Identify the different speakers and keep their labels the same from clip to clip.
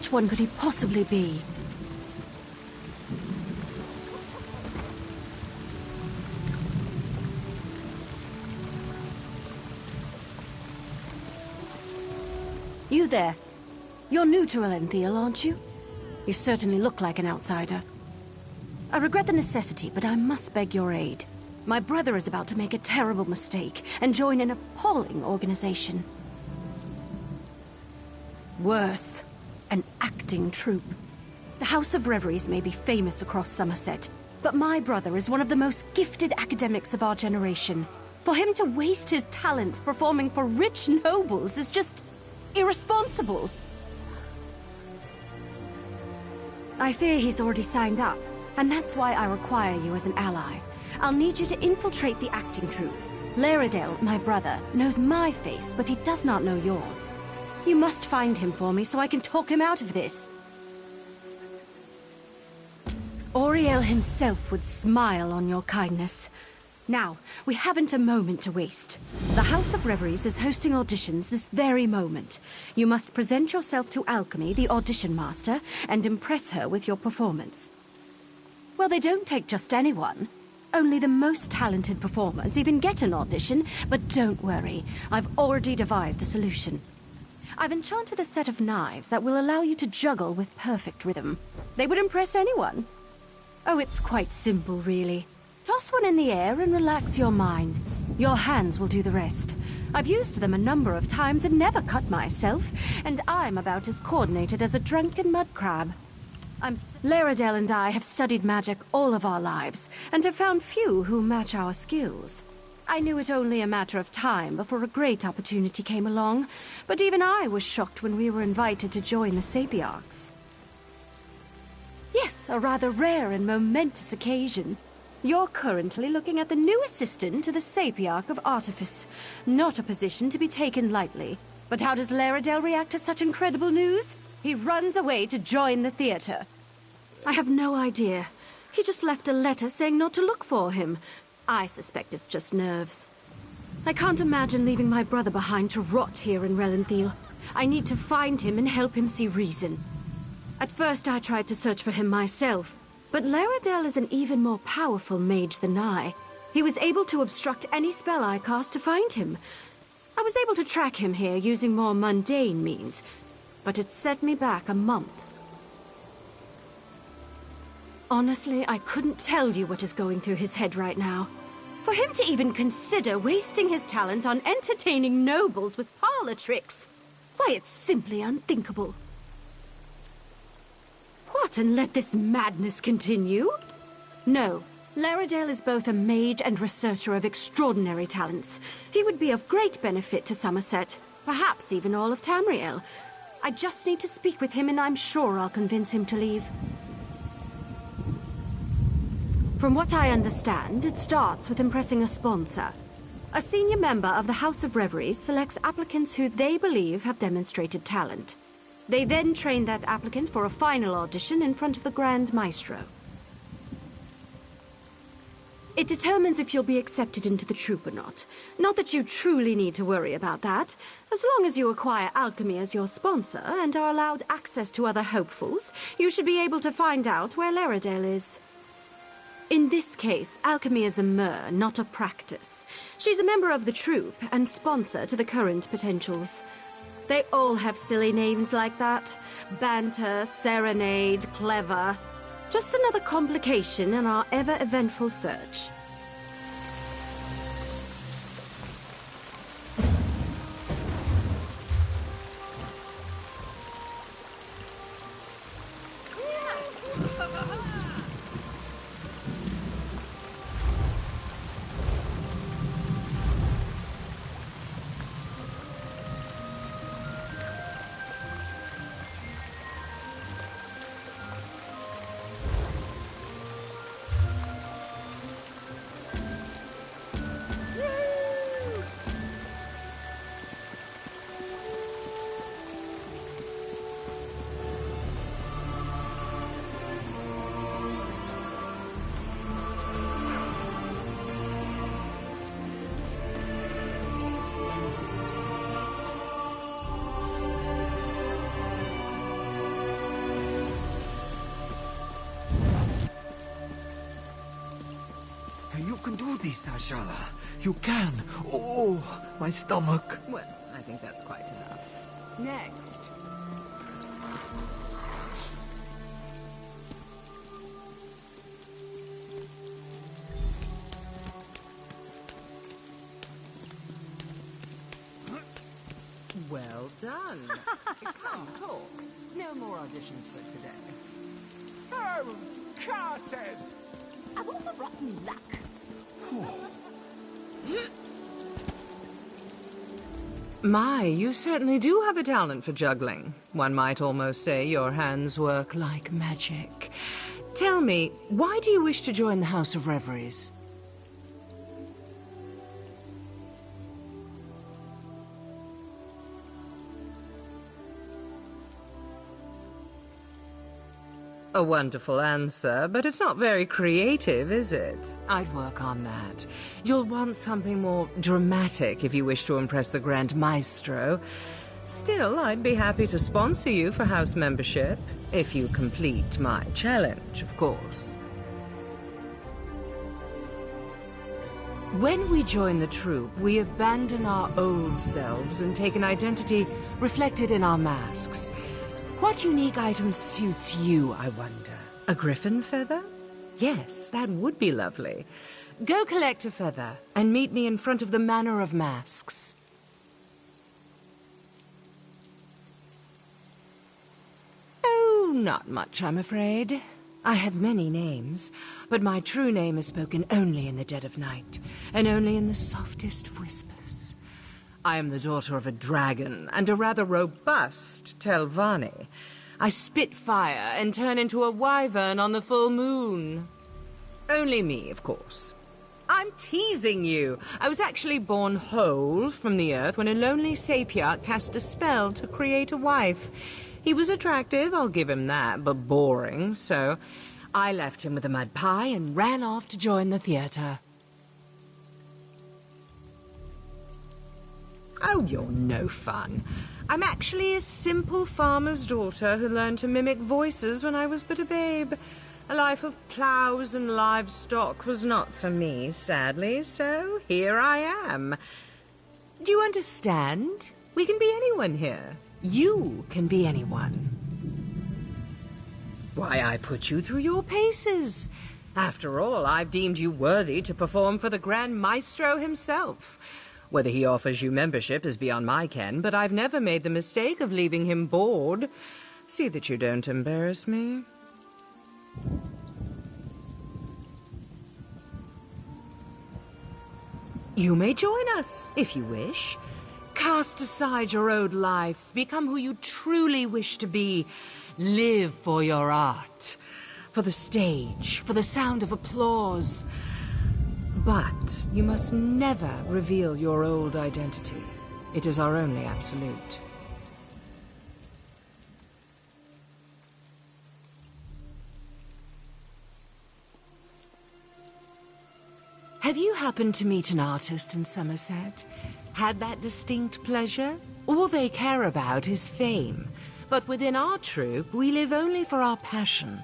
Speaker 1: Which one could he possibly be? You there. You're new to Elenthiel, aren't you? You certainly look like an outsider. I regret the necessity, but I must beg your aid. My brother is about to make a terrible mistake and join an appalling organization. Worse, an acting troupe. The House of Reveries may be famous across Summerset, but my brother is one of the most gifted academics of our generation. For him to waste his talents performing for rich nobles is just irresponsible. I fear he's already signed up, and that's why I require you as an ally. I'll need you to infiltrate the acting troupe. Laredale, my brother, knows my face, but he does not know yours. You must find him for me so I can talk him out of this. Auriel himself would smile on your kindness. Now, we haven't a moment to waste. The House of Reveries is hosting auditions this very moment. You must present yourself to Alchemy, the audition master, and impress her with your performance. Well, they don't take just anyone. Only the most talented performers even get an audition, but don't worry, I've already devised a solution. I've enchanted a set of knives that will allow you to juggle with perfect rhythm. They would impress anyone. Oh, it's quite simple, really. Toss one in the air and relax your mind. Your hands will do the rest. I've used them a number of times and never cut myself, and I'm about as coordinated as a drunken mud crab. Laredale and I have studied magic all of our lives, and have found few who match our skills. I knew it only a matter of time before a great opportunity came along, but even I was shocked when we were invited to join the Sapiarchs. Yes, a rather rare and momentous occasion. You're currently looking at the new assistant to the Sapiarch of Artifice. Not a position to be taken lightly. But how does Laredale react to such incredible news? He runs away to join the theater. I have no idea. He just left a letter saying not to look for him. I suspect it's just nerves. I can't imagine leaving my brother behind to rot here in Relenthiel. I need to find him and help him see reason. At first I tried to search for him myself, but Laredale is an even more powerful mage than I. He was able to obstruct any spell I cast to find him. I was able to track him here using more mundane means, but it set me back a month. Honestly, I couldn't tell you what is going through his head right now. For him to even consider wasting his talent on entertaining nobles with parlor tricks, why, it's simply unthinkable. What, and let this madness continue? No. Laredale is both a mage and researcher of extraordinary talents. He would be of great benefit to Summerset, perhaps even all of Tamriel. I just need to speak with him and I'm sure I'll convince him to leave. From what I understand, it starts with impressing a sponsor. A senior member of the House of Reveries selects applicants who they believe have demonstrated talent. They then train that applicant for a final audition in front of the Grand Maestro. It determines if you'll be accepted into the troupe or not. Not that you truly need to worry about that. As long as you acquire Alchemy as your sponsor and are allowed access to other hopefuls, you should be able to find out where Laredale is. In this case, Alchemy is a mer, not a practice. She's a member of the troupe and sponsor to the current potentials. They all have silly names like that. Banter, serenade, clever. Just another complication in our ever-eventful search.
Speaker 2: Inshallah, you can. Oh, my stomach.
Speaker 3: Well, I think that's quite enough. Next. Well done. Come, talk. No more auditions for today.
Speaker 4: Oh, curses!
Speaker 5: Of all the rotten luck.
Speaker 3: My, you certainly do have a talent for juggling. One might almost say your hands work like magic. Tell me, why do you wish to join the House of Reveries? A wonderful answer, but it's not very creative, is it? I'd work on that. You'll want something more dramatic if you wish to impress the Grand Maestro. Still, I'd be happy to sponsor you for house membership, if you complete my challenge, of course. When we join the troupe, we abandon our old selves and take an identity reflected in our masks. What unique item suits you, I wonder? A griffin feather? Yes, that would be lovely. Go collect a feather and meet me in front of the Manor of Masks. Oh, not much, I'm afraid. I have many names, but my true name is spoken only in the dead of night, and only in the softest whispers. I am the daughter of a dragon, and a rather robust Telvanni. I spit fire and turn into a wyvern on the full moon. Only me, of course. I'm teasing you. I was actually born whole from the earth when a lonely sapiarch cast a spell to create a wife. He was attractive, I'll give him that, but boring, so I left him with a mud pie and ran off to join the theater. Oh, you're no fun. I'm actually a simple farmer's daughter who learned to mimic voices when I was but a babe. A life of ploughs and livestock was not for me, sadly, so here I am. Do you understand? We can be anyone here. You can be anyone. Why, I put you through your paces. After all, I've deemed you worthy to perform for the Grand Maestro himself. Whether he offers you membership is beyond my ken, but I've never made the mistake of leaving him bored. See that you don't embarrass me. You may join us, if you wish. Cast aside your old life, become who you truly wish to be. Live for your art, for the stage, for the sound of applause. But you must never reveal your old identity. It is our only absolute. Have you happened to meet an artist in Summerset? Had that distinct pleasure? All they care about is fame. But within our troupe, we live only for our passion.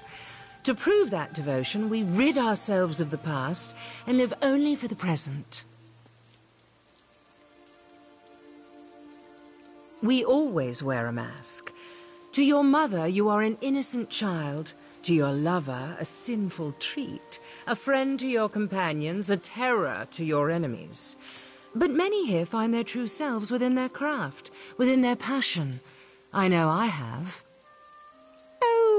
Speaker 3: To prove that devotion, we rid ourselves of the past and live only for the present. We always wear a mask. To your mother, you are an innocent child. To your lover, a sinful treat. A friend to your companions, a terror to your enemies. But many here find their true selves within their craft, within their passion. I know I have.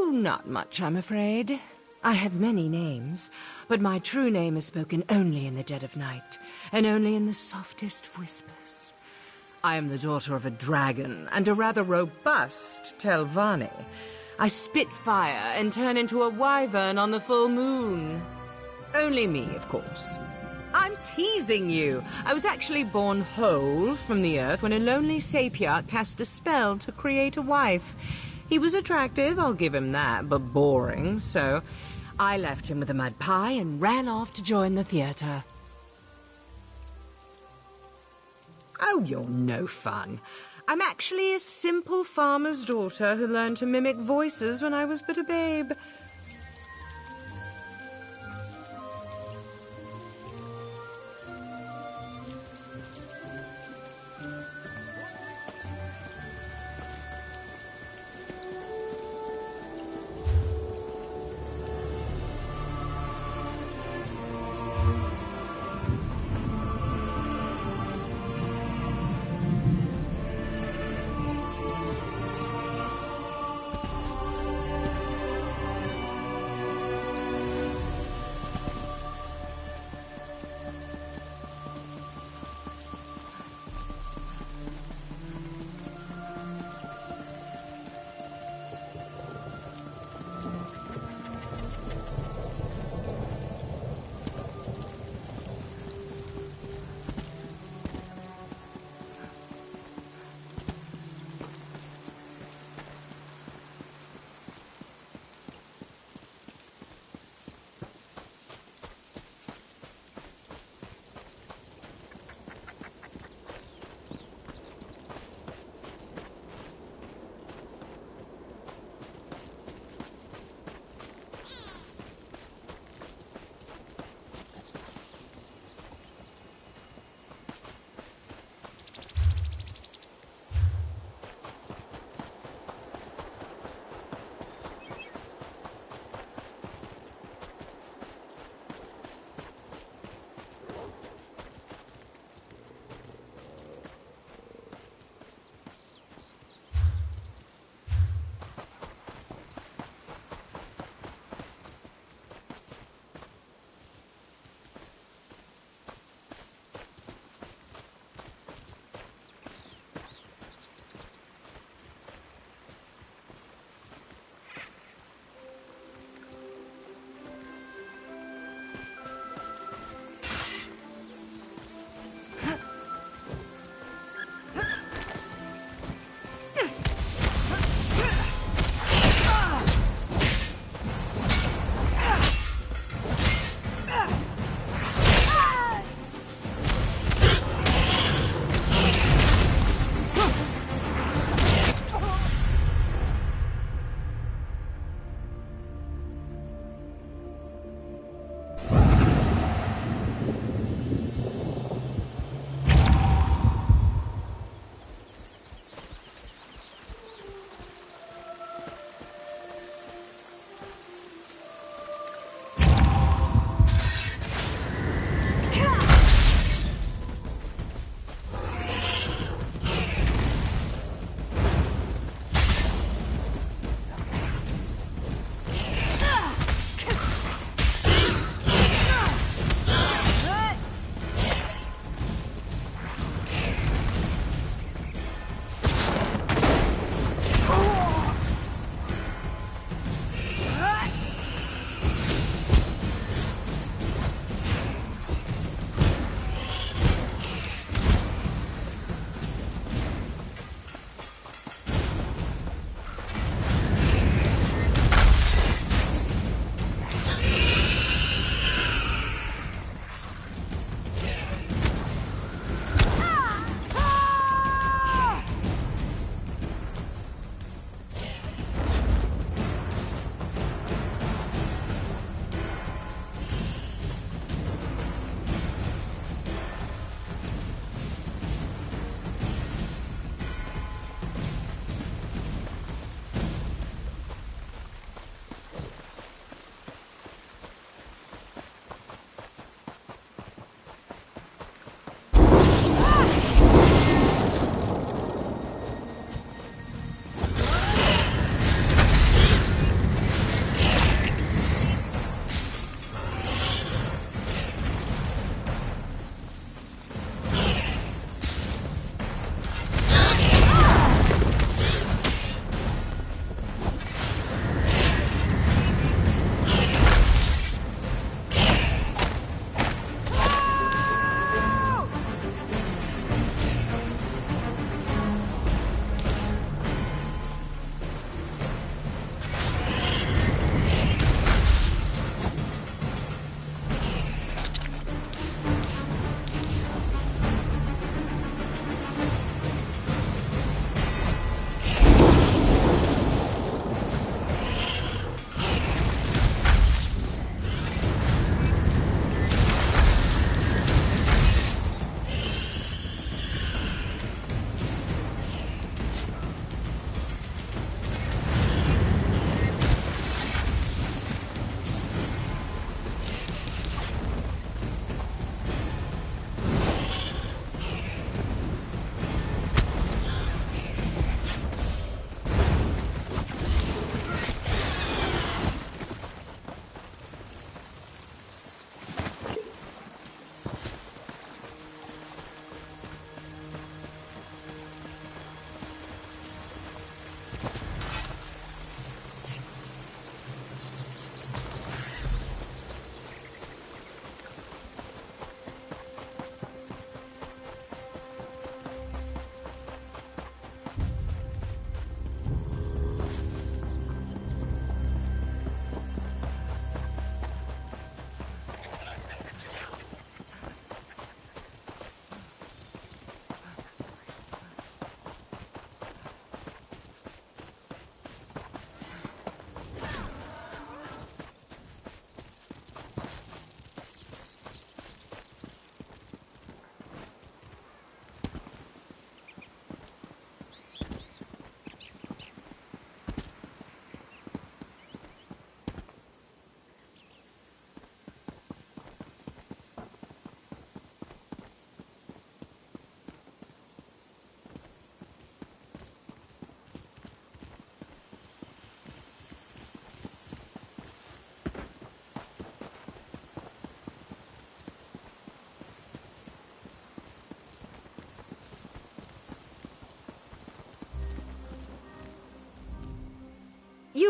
Speaker 3: Oh, not much, I'm afraid. I have many names, but my true name is spoken only in the dead of night, and only in the softest whispers. I am the daughter of a dragon, and a rather robust Telvanni. I spit fire and turn into a wyvern on the full moon. Only me, of course. I'm teasing you. I was actually born whole from the earth when a lonely sapiarch cast a spell to create a wife. He was attractive, I'll give him that, but boring, so I left him with a mud pie and ran off to join the theater. Oh, you're no fun. I'm actually a simple farmer's daughter who learned to mimic voices when I was but a babe.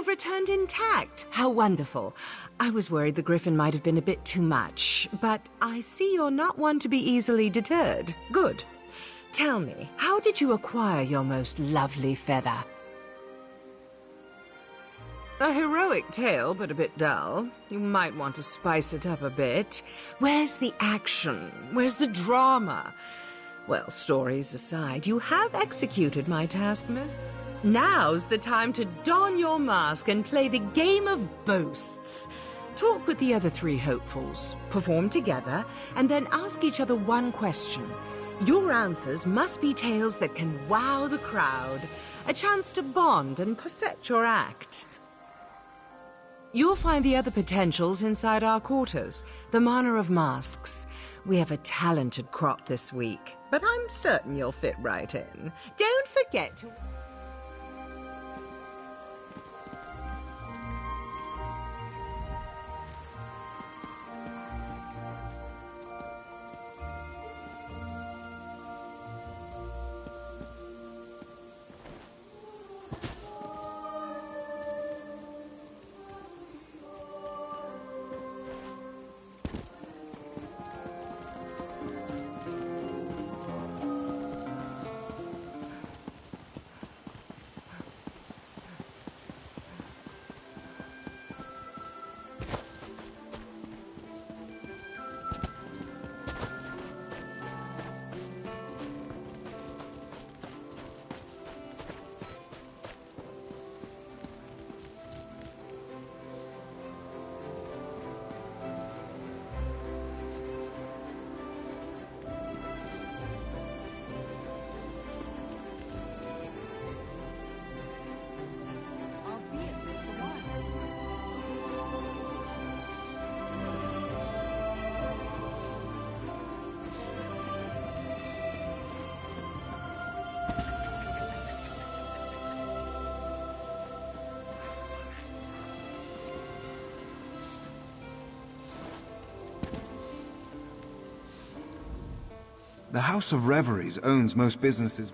Speaker 3: you've returned intact. How wonderful. I was worried the griffin might have been a bit too much, but I see you're not one to be easily deterred. Good. Tell me, how did you acquire your most lovely feather? A heroic tale, but a bit dull. You might want to spice it up a bit. Where's the action? Where's the drama? Well, stories aside, you have executed my task most. Now's the time to don your mask and play the game of boasts. Talk with the other 3 hopefuls, perform together, and then ask each other one question. Your answers must be tales that can wow the crowd, a chance to bond and perfect your act. You'll find the other potentials inside our quarters, the Manor of Masks. We have a talented crop this week, but I'm certain you'll fit right in. Don't forget to...
Speaker 6: The House of Reveries owns most businesses.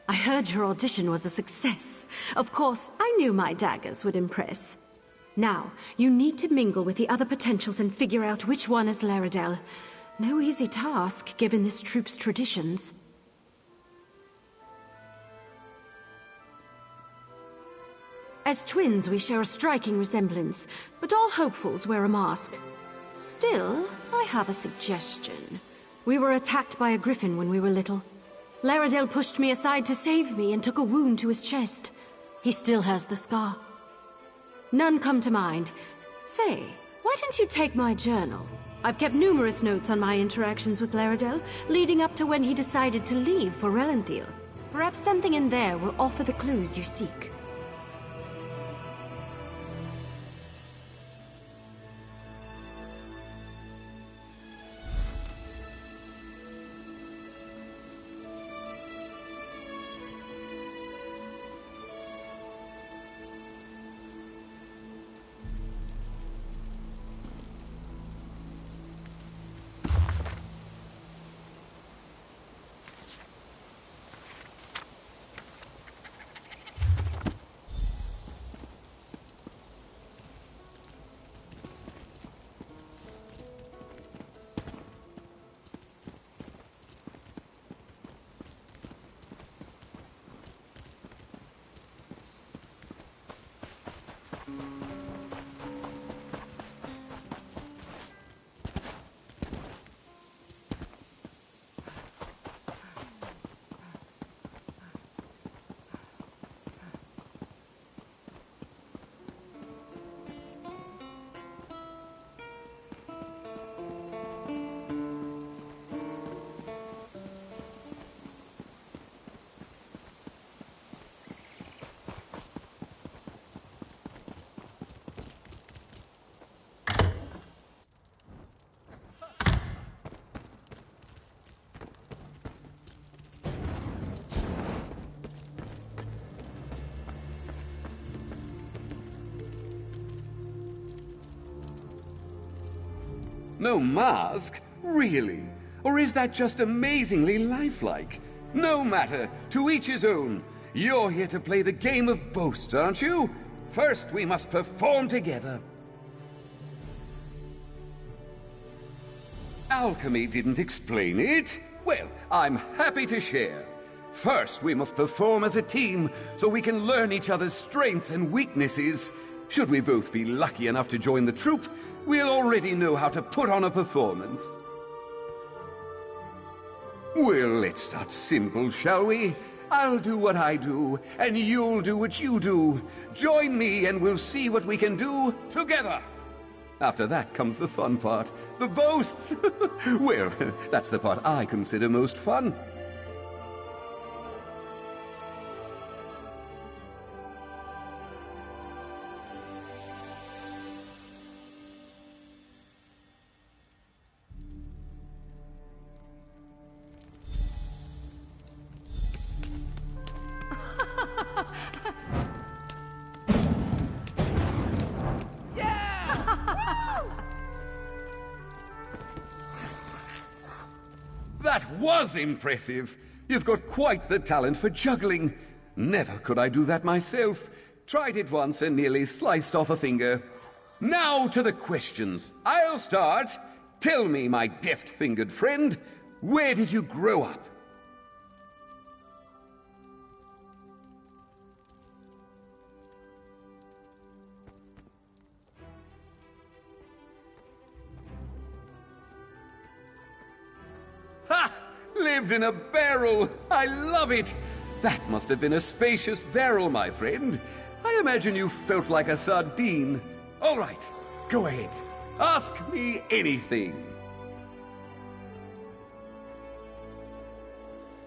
Speaker 1: I heard your audition was a success. Of course, I knew my daggers would impress. Now, you need to mingle with the other potentials and figure out which one is Laredell. No easy task, given this troupe's traditions. As twins, we share a striking resemblance, but all hopefuls wear a mask. Still, I have a suggestion. We were attacked by a griffin when we were little. Laredell pushed me aside to save me and took a wound to his chest. He still has the scar. None come to mind. Say, why don't you take my journal? I've kept numerous notes on my interactions with Laredell, leading up to when he decided to leave for Relanthiel. Perhaps something in there will offer the clues you seek.
Speaker 7: No mask? Really? Or is that just amazingly lifelike? No matter, to each his own. You're here to play the game of boasts, aren't you? First, we must perform together. Alchemy didn't explain it. Well, I'm happy to share. First, we must perform as a team so we can learn each other's strengths and weaknesses. Should we both be lucky enough to join the troupe, we'll already know how to put on a performance. Well, let's start simple, shall we? I'll do what I do, and you'll do what you do. Join me and we'll see what we can do together. After that comes the fun part, the boasts. Well, that's the part I consider most fun. That was impressive. You've got quite the talent for juggling. Never could I do that myself. Tried it once and nearly sliced off a finger. Now to the questions. I'll start. Tell me, my deft-fingered friend, where did you grow up? Ha! Lived in a barrel! I love it! That must have been a spacious barrel, my friend. I imagine you felt like a sardine. All right, go ahead. Ask me anything.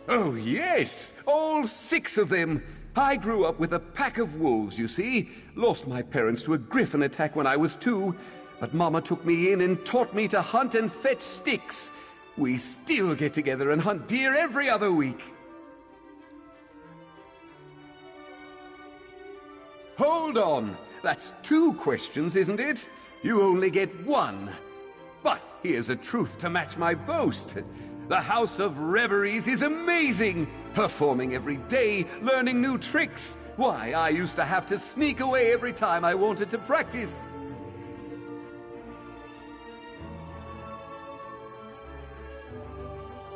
Speaker 7: Oh, yes! All 6 of them! I grew up with a pack of wolves, you see. Lost my parents to a griffin attack when I was 2, but Mama took me in and taught me to hunt and fetch sticks. We still get together and hunt deer every other week. Hold on! That's 2 questions, isn't it? You only get 1. But here's a truth to match my boast. The House of Reveries is amazing! Performing every day, learning new tricks. Why, I used to have to sneak away every time I wanted to practice.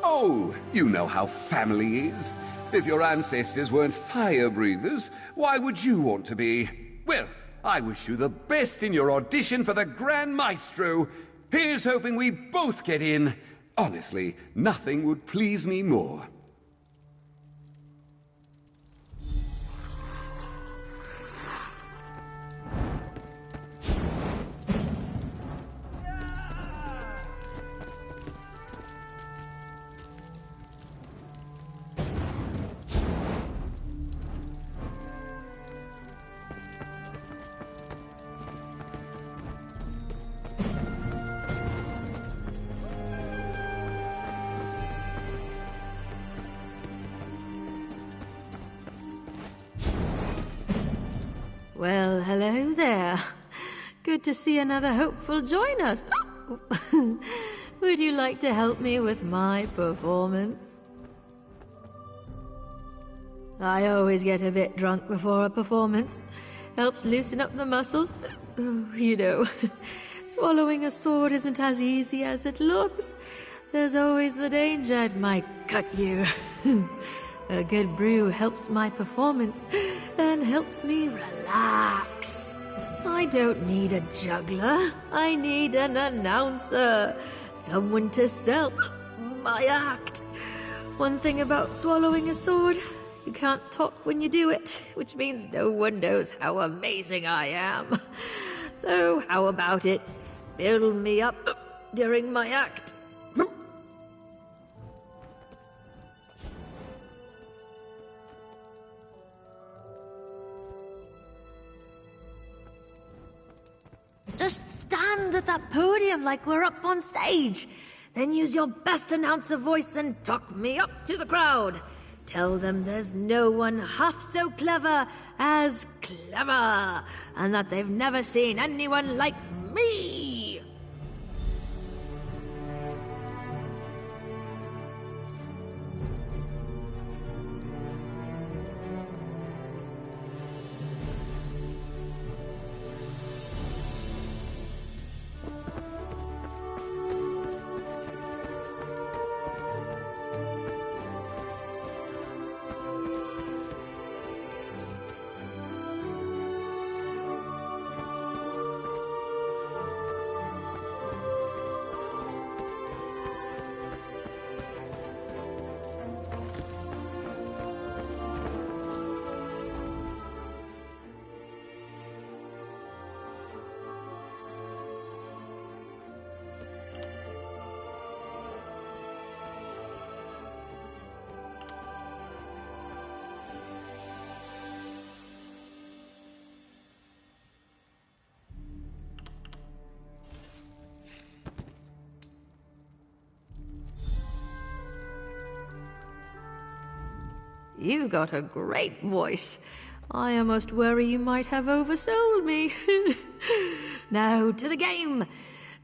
Speaker 7: Oh, you know how family is. If your ancestors weren't fire breathers, why would you want to be? Well, I wish you the best in your audition for the Grand Maestro. Here's hoping we both get in. Honestly, nothing would please me more.
Speaker 1: Well, hello there. Good to see another hopeful join us. Would you like to help me with my performance? I always get a bit drunk before a performance. Helps loosen up the muscles. You know, swallowing a sword isn't as easy as it looks. There's always the danger it might cut you. A good brew helps my performance and helps me relax. I don't need a juggler. I need an announcer. Someone to sell my act. One thing about swallowing a sword, you can't talk when you do it, which means no one knows how amazing I am. So how about it? Build me up during my act. Just stand at that podium like we're up on stage. Then use your best announcer voice and talk me up to the crowd. Tell them there's no one half so clever as clever, and that they've never seen anyone like me.
Speaker 8: You've got a great voice. I almost worry you might have oversold me. Now, to the game.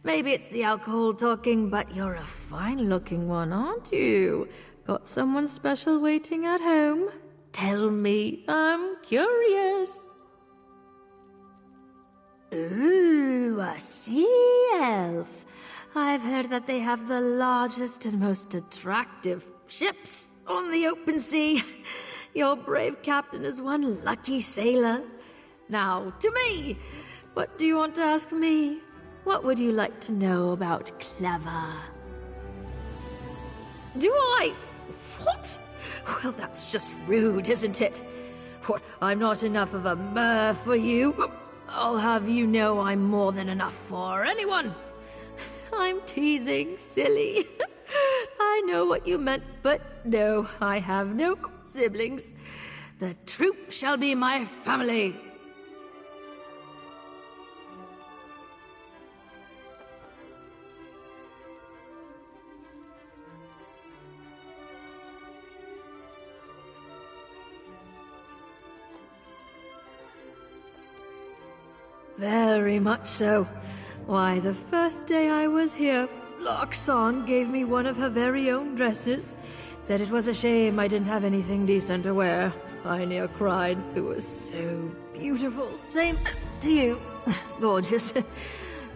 Speaker 8: Maybe it's the alcohol talking, but you're a fine-looking one, aren't you? Got someone special waiting at home? Tell me, I'm curious. Ooh, a sea elf. I've heard that they have the largest and most attractive ships on the open sea. Your brave captain is one lucky sailor. Now, to me! What do you want to ask me? What would you like to know about Clever? Do I? What? Well, that's just rude, isn't it? What, I'm not enough of a mer for you? I'll have you know I'm more than enough for anyone. I'm teasing, silly. I know what you meant, but no, I have no siblings. The troop shall be my family. Very much so. Why, the first day I was here, Loxon gave me one of her very own dresses. Said it was a shame I didn't have anything decent to wear. I near cried. It was so beautiful. Same to you. Gorgeous.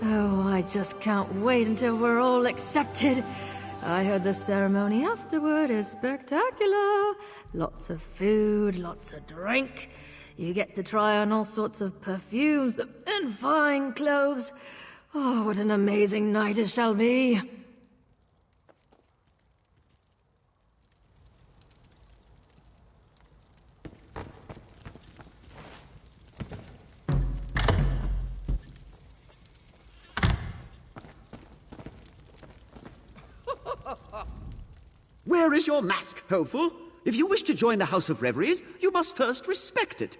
Speaker 8: Oh, I just can't wait until we're all accepted. I heard the ceremony afterward is spectacular. Lots of food, lots of drink. You get to try on all sorts of perfumes and fine clothes. Oh, what an amazing night it shall be.
Speaker 9: Where is your mask, hopeful? If you wish to join the House of Reveries, you must first respect it.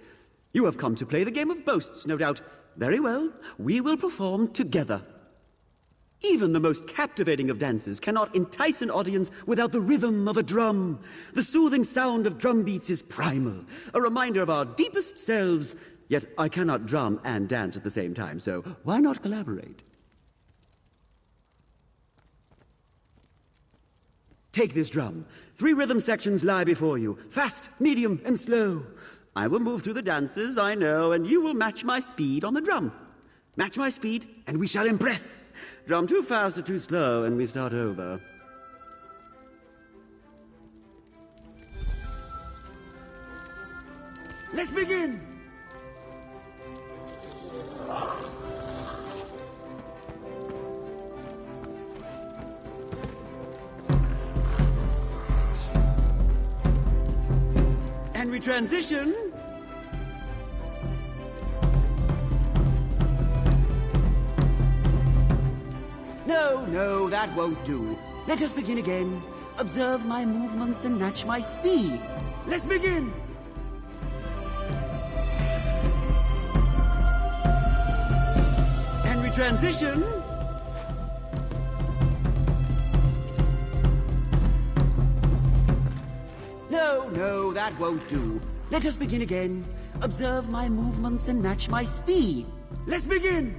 Speaker 9: You have come to play the game of boasts, no doubt. Very well, we will perform together. Even the most captivating of dances cannot entice an audience without the rhythm of a drum. The soothing sound of drum beats is primal, a reminder of our deepest selves. Yet I cannot drum and dance at the same time, so why not collaborate? Take this drum. 3 rhythm sections lie before you, fast, medium, and slow. I will move through the dances, I know, and you will match my speed on the drum. Match my speed, and we shall impress. Drum too fast or too slow, and we start over. Let's begin! And we transition. No, that won't do. Let us begin again. Observe my movements and match my speed. Let's begin! And we transition. No, that won't do. Let us begin again. Observe my movements and match my speed. Let's begin!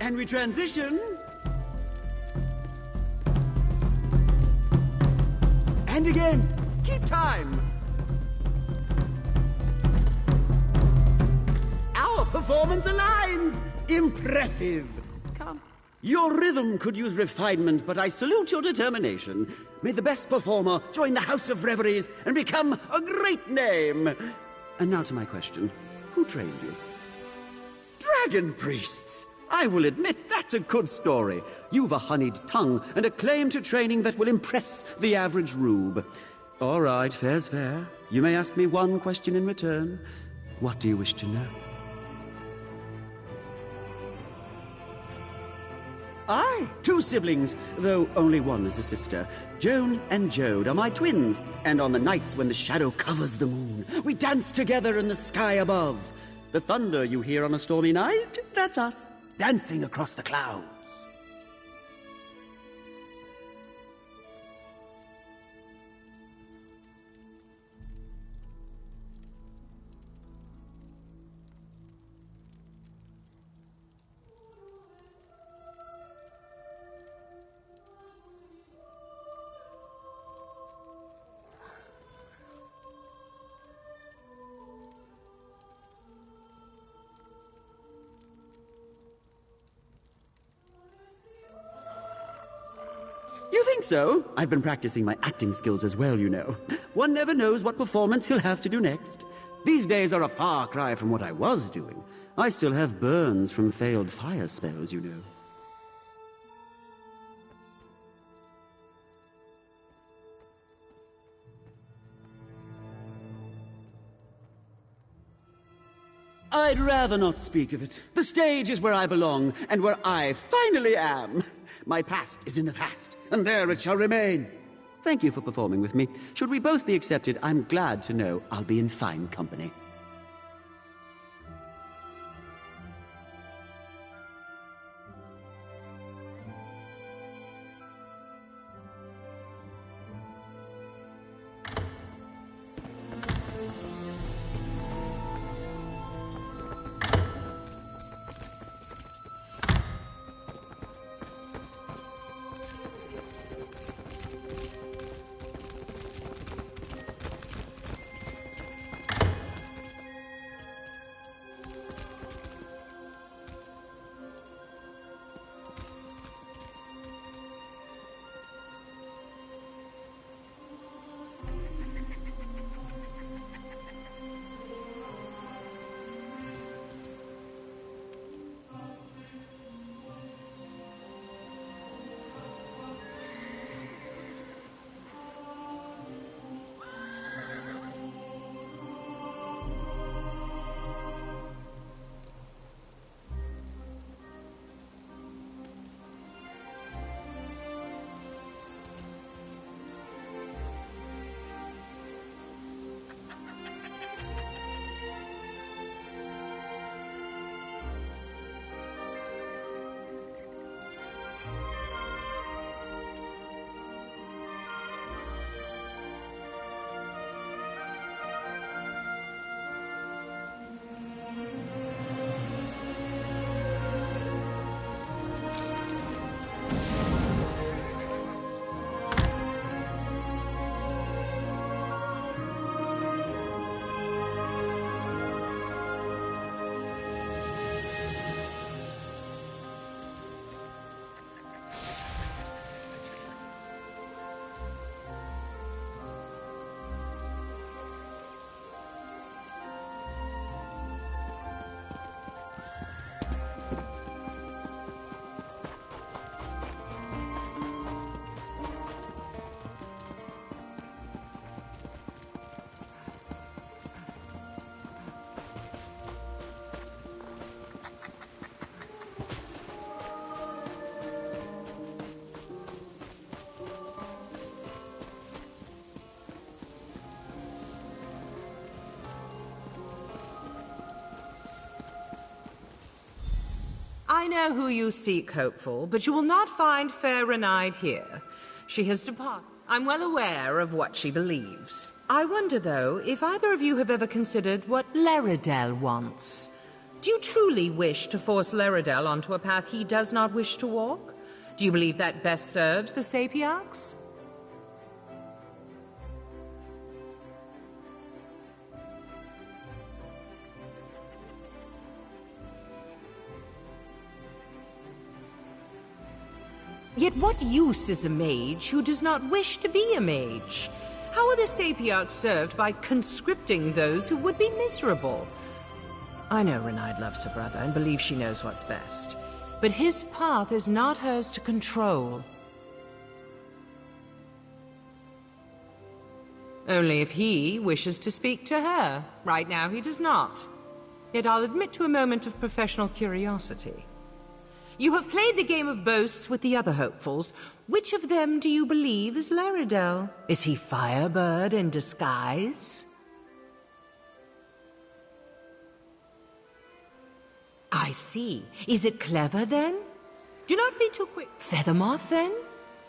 Speaker 9: And we transition. And again. Keep time. Our performance aligns. Impressive. Come. Your rhythm could use refinement, but I salute your determination. May the best performer join the House of Reveries and become a great name. And now to my question. Who trained you? Dragon priests! I will admit that's a good story. You've a honeyed tongue and a claim to training that will impress the average rube. All right, fair's fair. You may ask me one question in return. What do you wish to know? Aye, 2 siblings, though only one is a sister. Joan and Jode are my twins, and on the nights when the shadow covers the moon, we dance together in the sky above. The thunder you hear on a stormy night, that's us, dancing across the clouds. so. I've been practicing my acting skills as well, you know. One never knows what performance he'll have to do next. These days are a far cry from what I was doing. I still have burns from failed fire spells, you know. I'd rather not speak of it. The stage is where I belong, and where I finally am. My past is in the past, and there it shall remain. Thank you for performing with me. Should we both be accepted, I'm glad to know I'll be in fine company.
Speaker 3: I know who you seek, Hopeful, but you will not find fair Renaid here. She has departed. I'm well aware of what she believes. I wonder, though, if either of you have ever considered what Laredale wants. Do you truly wish to force Laredale onto a path he does not wish to walk? Do you believe that best serves the Sapiarchs? Yet what use is a mage who does not wish to be a mage? How are the Sapiarchs served by conscripting those who would be miserable? I know Renaid loves her brother and believes she knows what's best. But his path is not hers to control. Only if he wishes to speak to her. Right now he does not. Yet I'll admit to a moment of professional curiosity. You have played the game of boasts with the other hopefuls. Which of them do you believe is Laredale? Is he Firebird in disguise? I see. Is it clever, then? Do not be too quick. Feathermoth, then?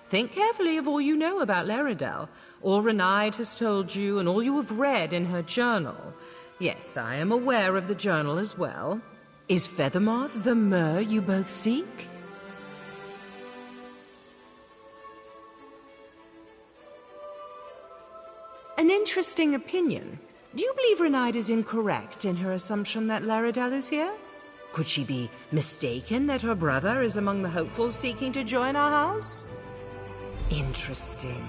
Speaker 3: Think carefully of all you know about Laredale. All Renaid has told you, and all you have read in her journal. Yes, I am aware of the journal as well. Is Feathermoth the Mer you both seek? An interesting opinion. Do you believe Renaid is incorrect in her assumption that Laredale is here? Could she be mistaken that her brother is among the hopefuls seeking to join our house? Interesting.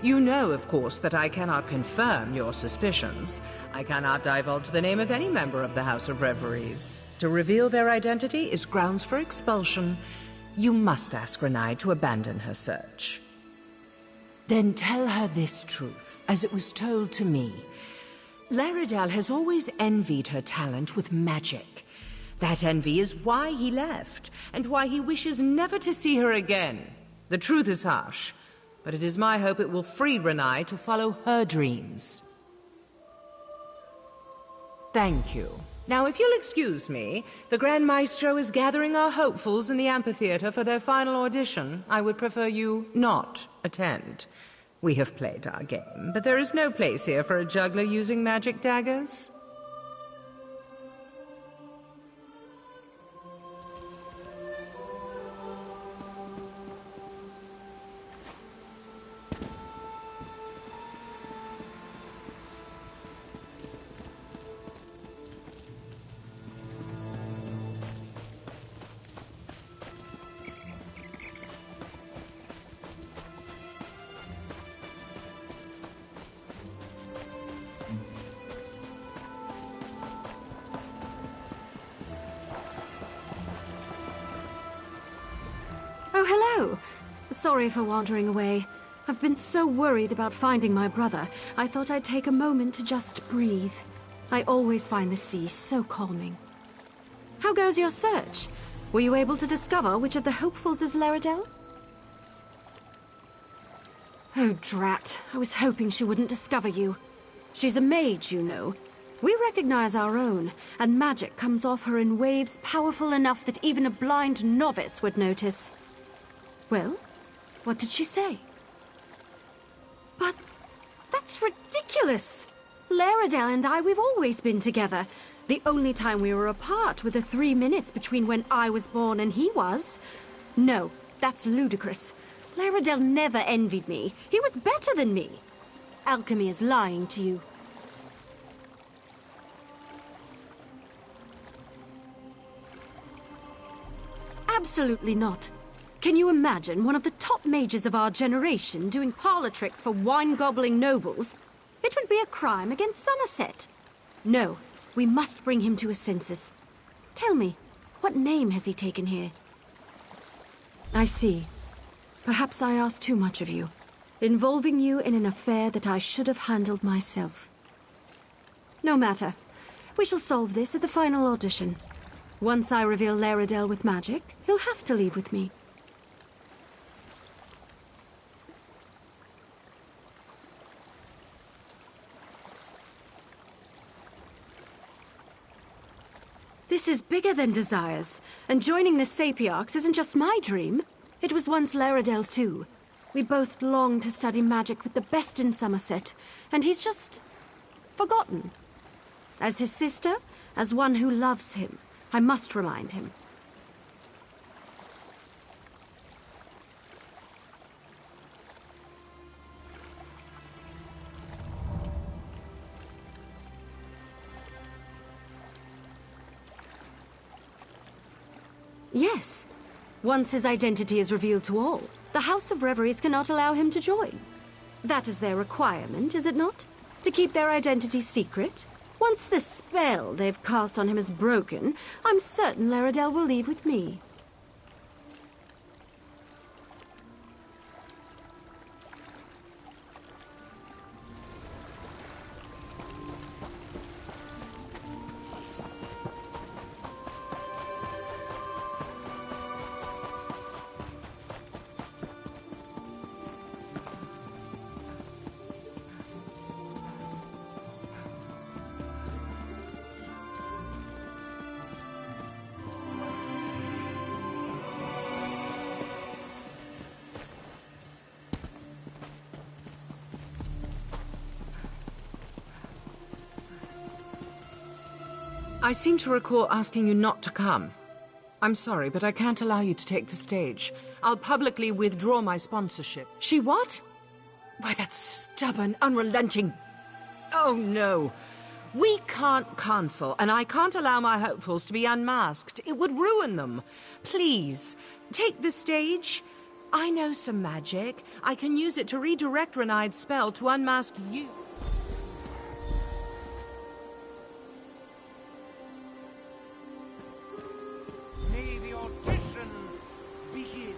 Speaker 3: You know, of course, that I cannot confirm your suspicions. I cannot divulge the name of any member of the House of Reveries. To reveal their identity is grounds for expulsion. You must ask Renai to abandon her search. Then tell her this truth, as it was told to me. Laredale has always envied her talent with magic. That envy is why he left, and why he wishes never to see her again. The truth is harsh, but it is my hope it will free Renai to follow her dreams. Thank you. Now, if you'll excuse me, the Grand Maestro is gathering our hopefuls in the amphitheater for their final audition. I would prefer you not attend. We have played our game, but there is no place here for a juggler using magic daggers.
Speaker 1: Oh, hello. Sorry for wandering away. I've been so worried about finding my brother, I thought I'd take a moment to just breathe. I always find the sea so calming. How goes your search? Were you able to discover which of the hopefuls is Laredale? Oh, drat. I was hoping she wouldn't discover you. She's a mage, you know. We recognize our own, and magic comes off her in waves powerful enough that even a blind novice would notice. Well, what did she say? But that's ridiculous! Laredale and I, we've always been together. The only time we were apart were the 3 minutes between when I was born and he was. No, that's ludicrous. Laredale never envied me. He was better than me. Alchemy is lying to you. Absolutely not. Can you imagine one of the top mages of our generation doing parlor tricks for wine-gobbling nobles? It would be a crime against Summerset. No, we must bring him to his senses. Tell me, what name has he taken here? I see. Perhaps I asked too much of you, involving you in an affair that I should have handled myself. No matter. We shall solve this at the final audition. Once I reveal Laredale with magic, he'll have to leave with me. This is bigger than desires, and joining the Sapiarchs isn't just my dream. It was once Laredale's too. We both longed to study magic with the best in Summerset, and he's just forgotten. As his sister, as one who loves him, I must remind him. Yes. Once his identity is revealed to all, the House of Reveries cannot allow him to join. That is their requirement, is it not? To keep their identity secret? Once the spell they've cast on him is broken, I'm certain Laredale will leave with me.
Speaker 3: I seem to recall asking you not to come. I'm sorry, but I can't allow you to take the stage. I'll publicly withdraw my sponsorship. She what? Why, that stubborn, unrelenting... Oh, no. We can't cancel, and I can't allow my hopefuls to be unmasked. It would ruin them. Please, take the stage. I know some magic. I can use it to redirect Renaid's spell to unmask you.
Speaker 4: May the audition begin.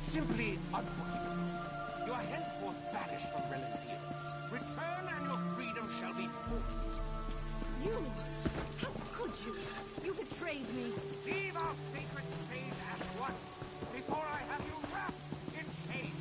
Speaker 4: Simply unforgivable. You are henceforth banished from Relenfield. Return and your freedom shall be full.
Speaker 1: You! How could you? You betrayed me.
Speaker 4: Leave our sacred space at once, before I have you wrapped in chains.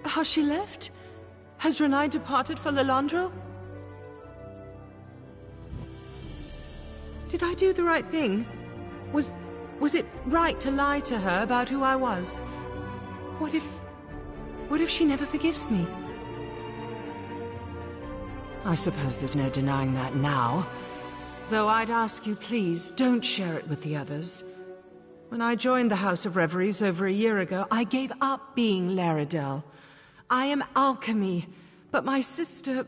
Speaker 3: Has she left? Has Renaid departed for Lilandro? Did I do the right thing? Was it right to lie to her about who I was? What if she never forgives me? I suppose there's no denying that now. Though I'd ask you, please, don't share it with the others. When I joined the House of Reveries over a year ago, I gave up being Laredell. I am alchemy, but my sister,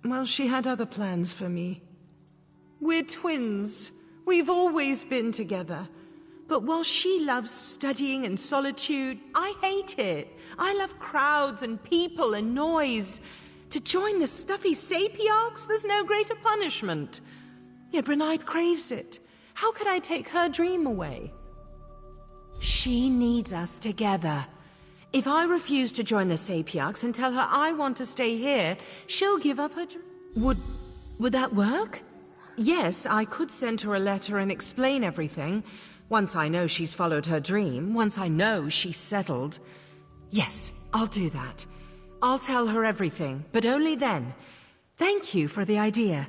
Speaker 3: well, she had other plans for me. We're twins. We've always been together. But while she loves studying and solitude, I hate it. I love crowds and people and noise. To join the stuffy sapiarchs, there's no greater punishment. Yet Renaid craves it. How could I take her dream away? She needs us together. If I refuse to join the sapiarchs and tell her I want to stay here, she'll give up her dream. Would that work? Yes, I could send her a letter and explain everything. Once I know she's followed her dream, once I know she's settled. Yes, I'll do that. I'll tell her everything, but only then. Thank you for the idea.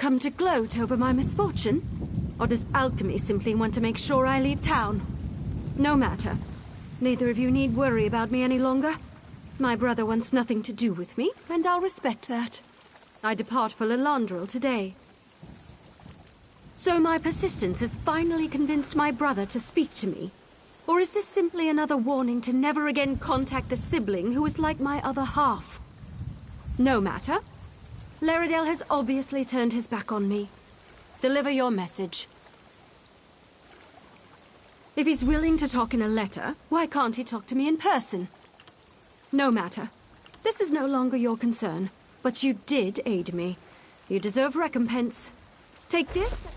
Speaker 1: come to gloat over my misfortune? Or does alchemy simply want to make sure I leave town? No matter. Neither of you need worry about me any longer. My brother wants nothing to do with me, and I'll respect that. I depart for Lilandril today. So my persistence has finally convinced my brother to speak to me? Or is this simply another warning to never again contact the sibling who is like my other half? No matter. Laredale has obviously turned his back on me. Deliver your message. If he's willing to talk in a letter, why can't he talk to me in person? No matter. This is no longer your concern, but you did aid me. You deserve recompense. Take this.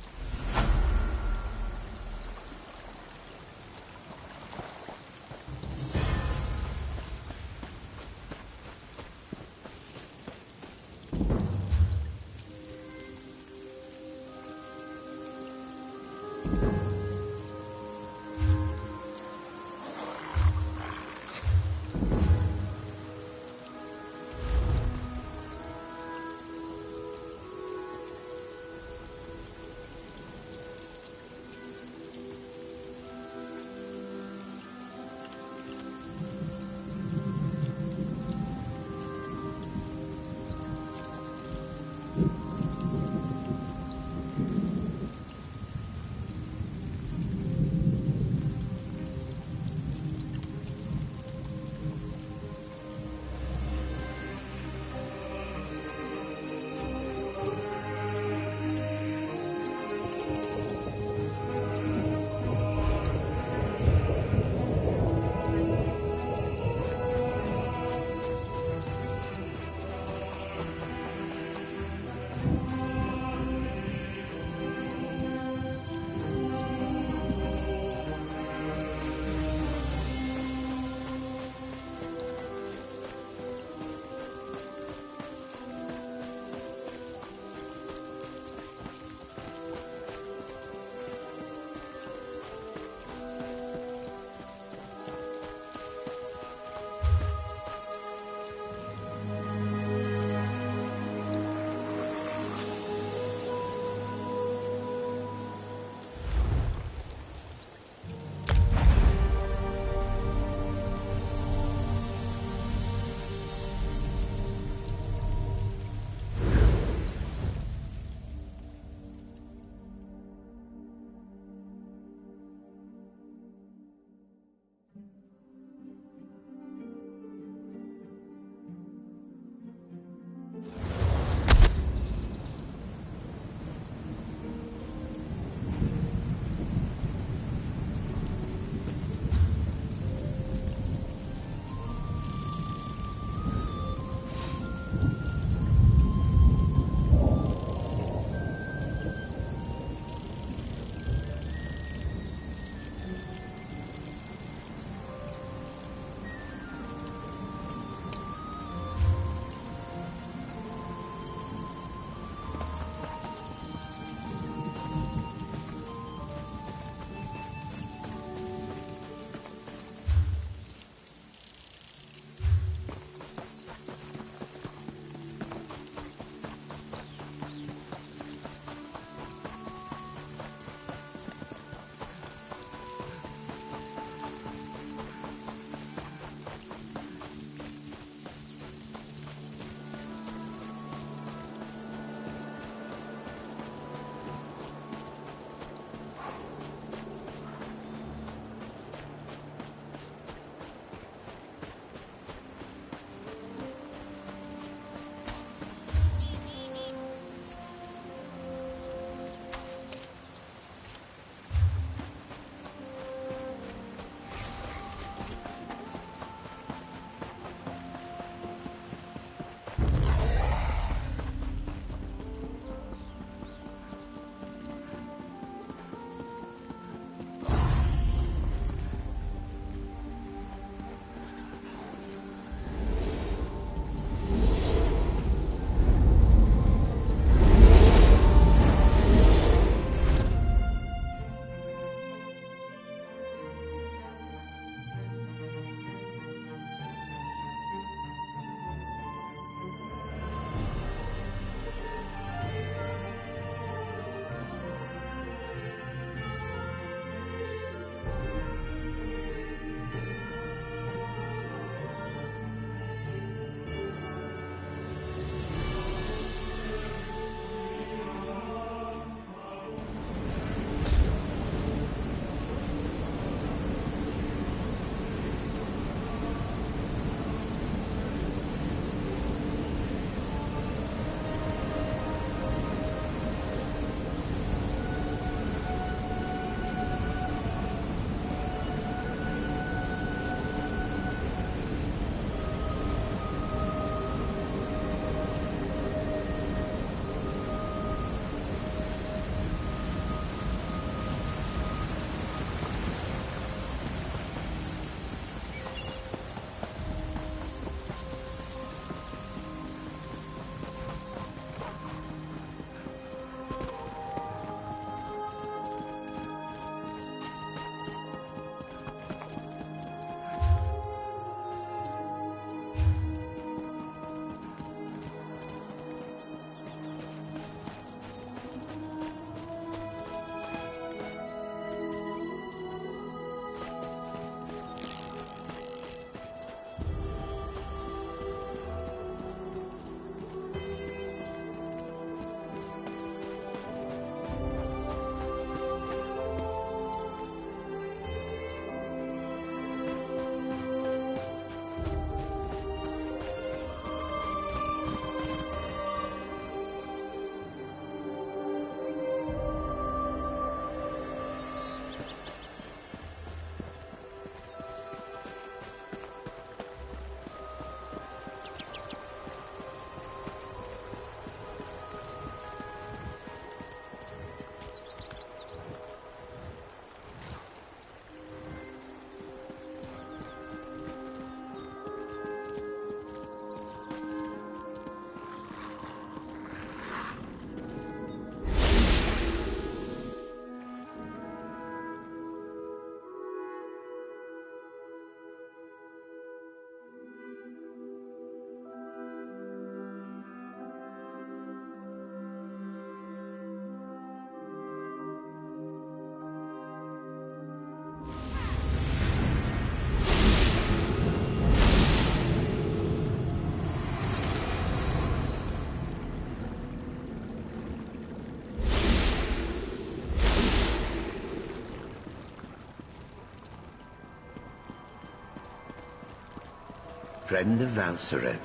Speaker 10: Friend of Valseren,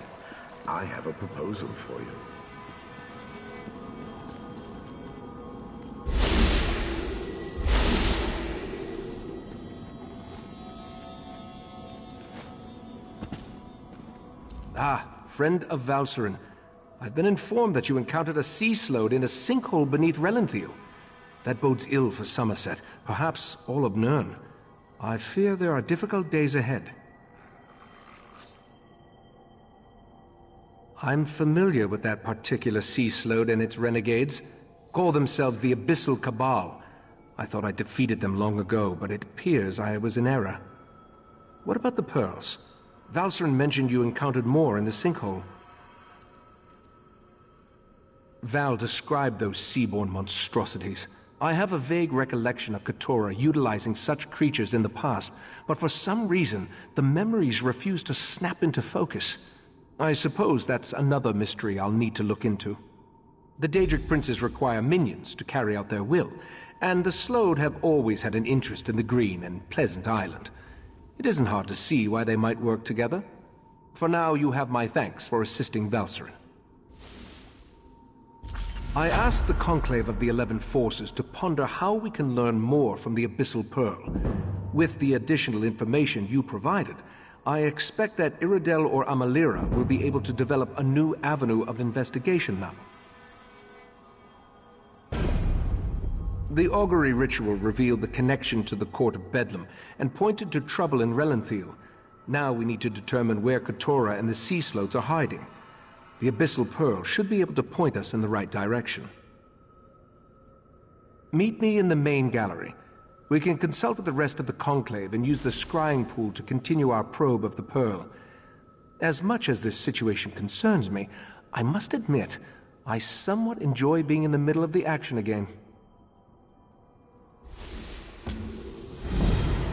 Speaker 10: I have a proposal for you.
Speaker 11: Ah, Friend of Valseren. I've been informed that you encountered a sea slode in a sinkhole beneath Relanthiel. That bodes ill for Summerset, perhaps all of Nirn. I fear there are difficult days ahead. I'm familiar with that particular sea slode and its renegades. Call themselves the Abyssal Cabal. I thought I defeated them long ago, but it appears I was in error. What about the pearls? Valseren mentioned you encountered more in the sinkhole. Val described those seaborne monstrosities. I have a vague recollection of Keturah utilizing such creatures in the past, but for some reason, the memories refuse to snap into focus. I suppose that's another mystery I'll need to look into. The Daedric princes require minions to carry out their will, and the Slode have always had an interest in the green and pleasant island. It isn't hard to see why they might work together. For now, you have my thanks for assisting Valseren. I asked the Conclave of the 11 Forces to ponder how we can learn more from the Abyssal Pearl. With the additional information you provided, I expect that Iridel or Amalira will be able to develop a new avenue of investigation now. The augury ritual revealed the connection to the Court of Bedlam and pointed to trouble in Relanthiel. Now we need to determine where Keturah and the Sea Slodes are hiding. The Abyssal Pearl should be able to point us in the right direction. Meet me in the main gallery. We can consult with the rest of the Conclave and use the scrying pool to continue our probe of the Pearl. As much as this situation concerns me, I must admit, I somewhat enjoy being in the middle of the action again.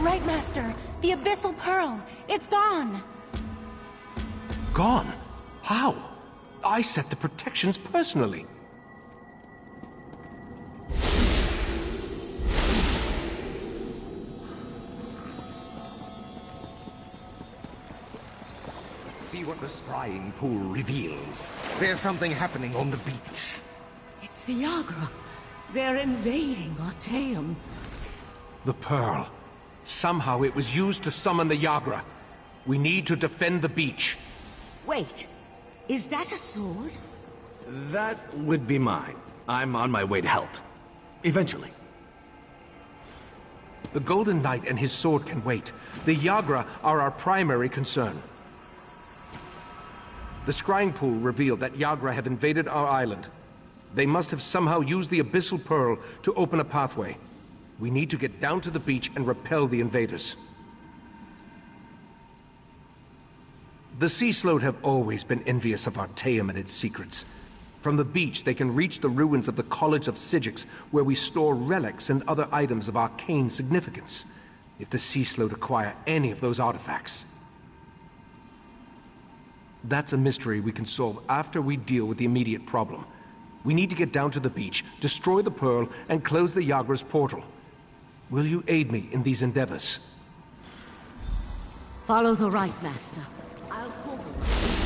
Speaker 5: Right, Master. The Abyssal Pearl. It's gone.
Speaker 11: Gone? How? I set the protections personally.
Speaker 4: See what the scrying pool reveals. There's something happening on the beach.
Speaker 5: It's the Yagra. They're invading Artaeum.
Speaker 11: The Pearl. Somehow it was used to summon the Yagra. We need to defend the beach.
Speaker 5: Wait. Is that a sword?
Speaker 2: That would be mine. I'm on my way to help. Eventually.
Speaker 11: The Golden Knight and his sword can wait. The Yagra are our primary concern. The scrying pool revealed that Yagra have invaded our island. They must have somehow used the Abyssal Pearl to open a pathway. We need to get down to the beach and repel the invaders. The Sea Slode have always been envious of Artaeum and its secrets. From the beach, they can reach the ruins of the College of Sigix, where we store relics and other items of arcane significance. If the Sea Slode acquire any of those artifacts, that's a mystery we can solve after we deal with the immediate problem. We need to get down to the beach, destroy the Pearl, and close the Yagra's portal. Will you aid me in these endeavors?
Speaker 5: Follow the right, Master. I'll call them.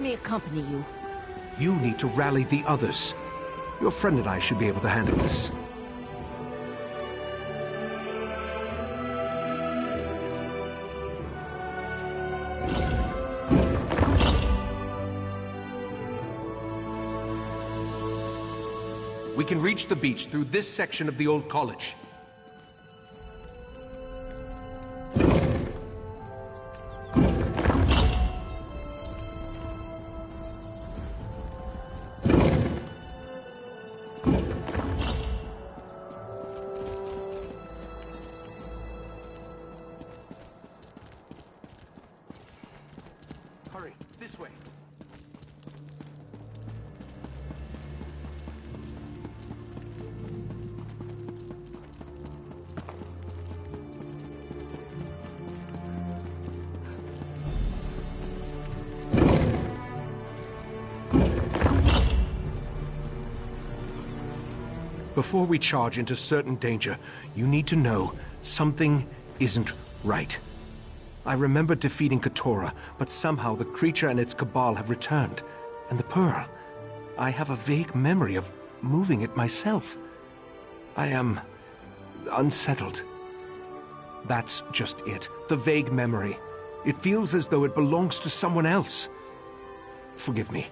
Speaker 5: let me accompany you.
Speaker 11: You need to rally the others. Your friend and I should be able to handle this. We can reach the beach through this section of the old college. Hurry, this way. Before we charge into certain danger, you need to know something isn't right. I remember defeating Katora, but somehow the creature and its cabal have returned. And the pearl, I have a vague memory of moving it myself. I am unsettled. That's just it, the vague memory. It feels as though it belongs to someone else. Forgive me.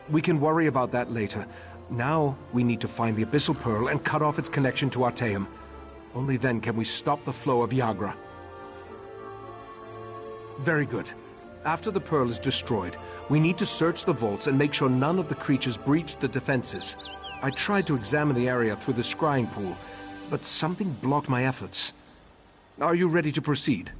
Speaker 11: We can worry about that later. Now, we need to find the Abyssal Pearl and cut off its connection to Artaeum. Only then can we stop the flow of Yagra. Very good. After the Pearl is destroyed, we need to search the vaults and make sure none of the creatures breached the defenses. I tried to examine the area through the scrying pool, but something blocked my efforts. Are you ready to proceed?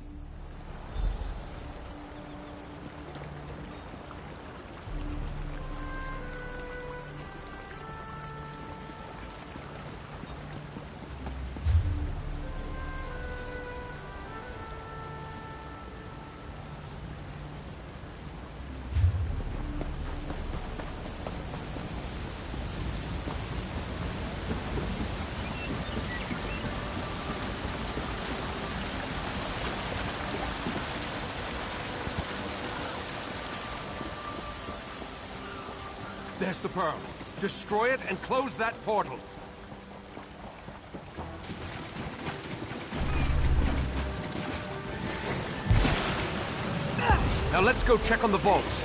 Speaker 11: There's the Pearl. Destroy it and close that portal. Now let's go check on the vaults.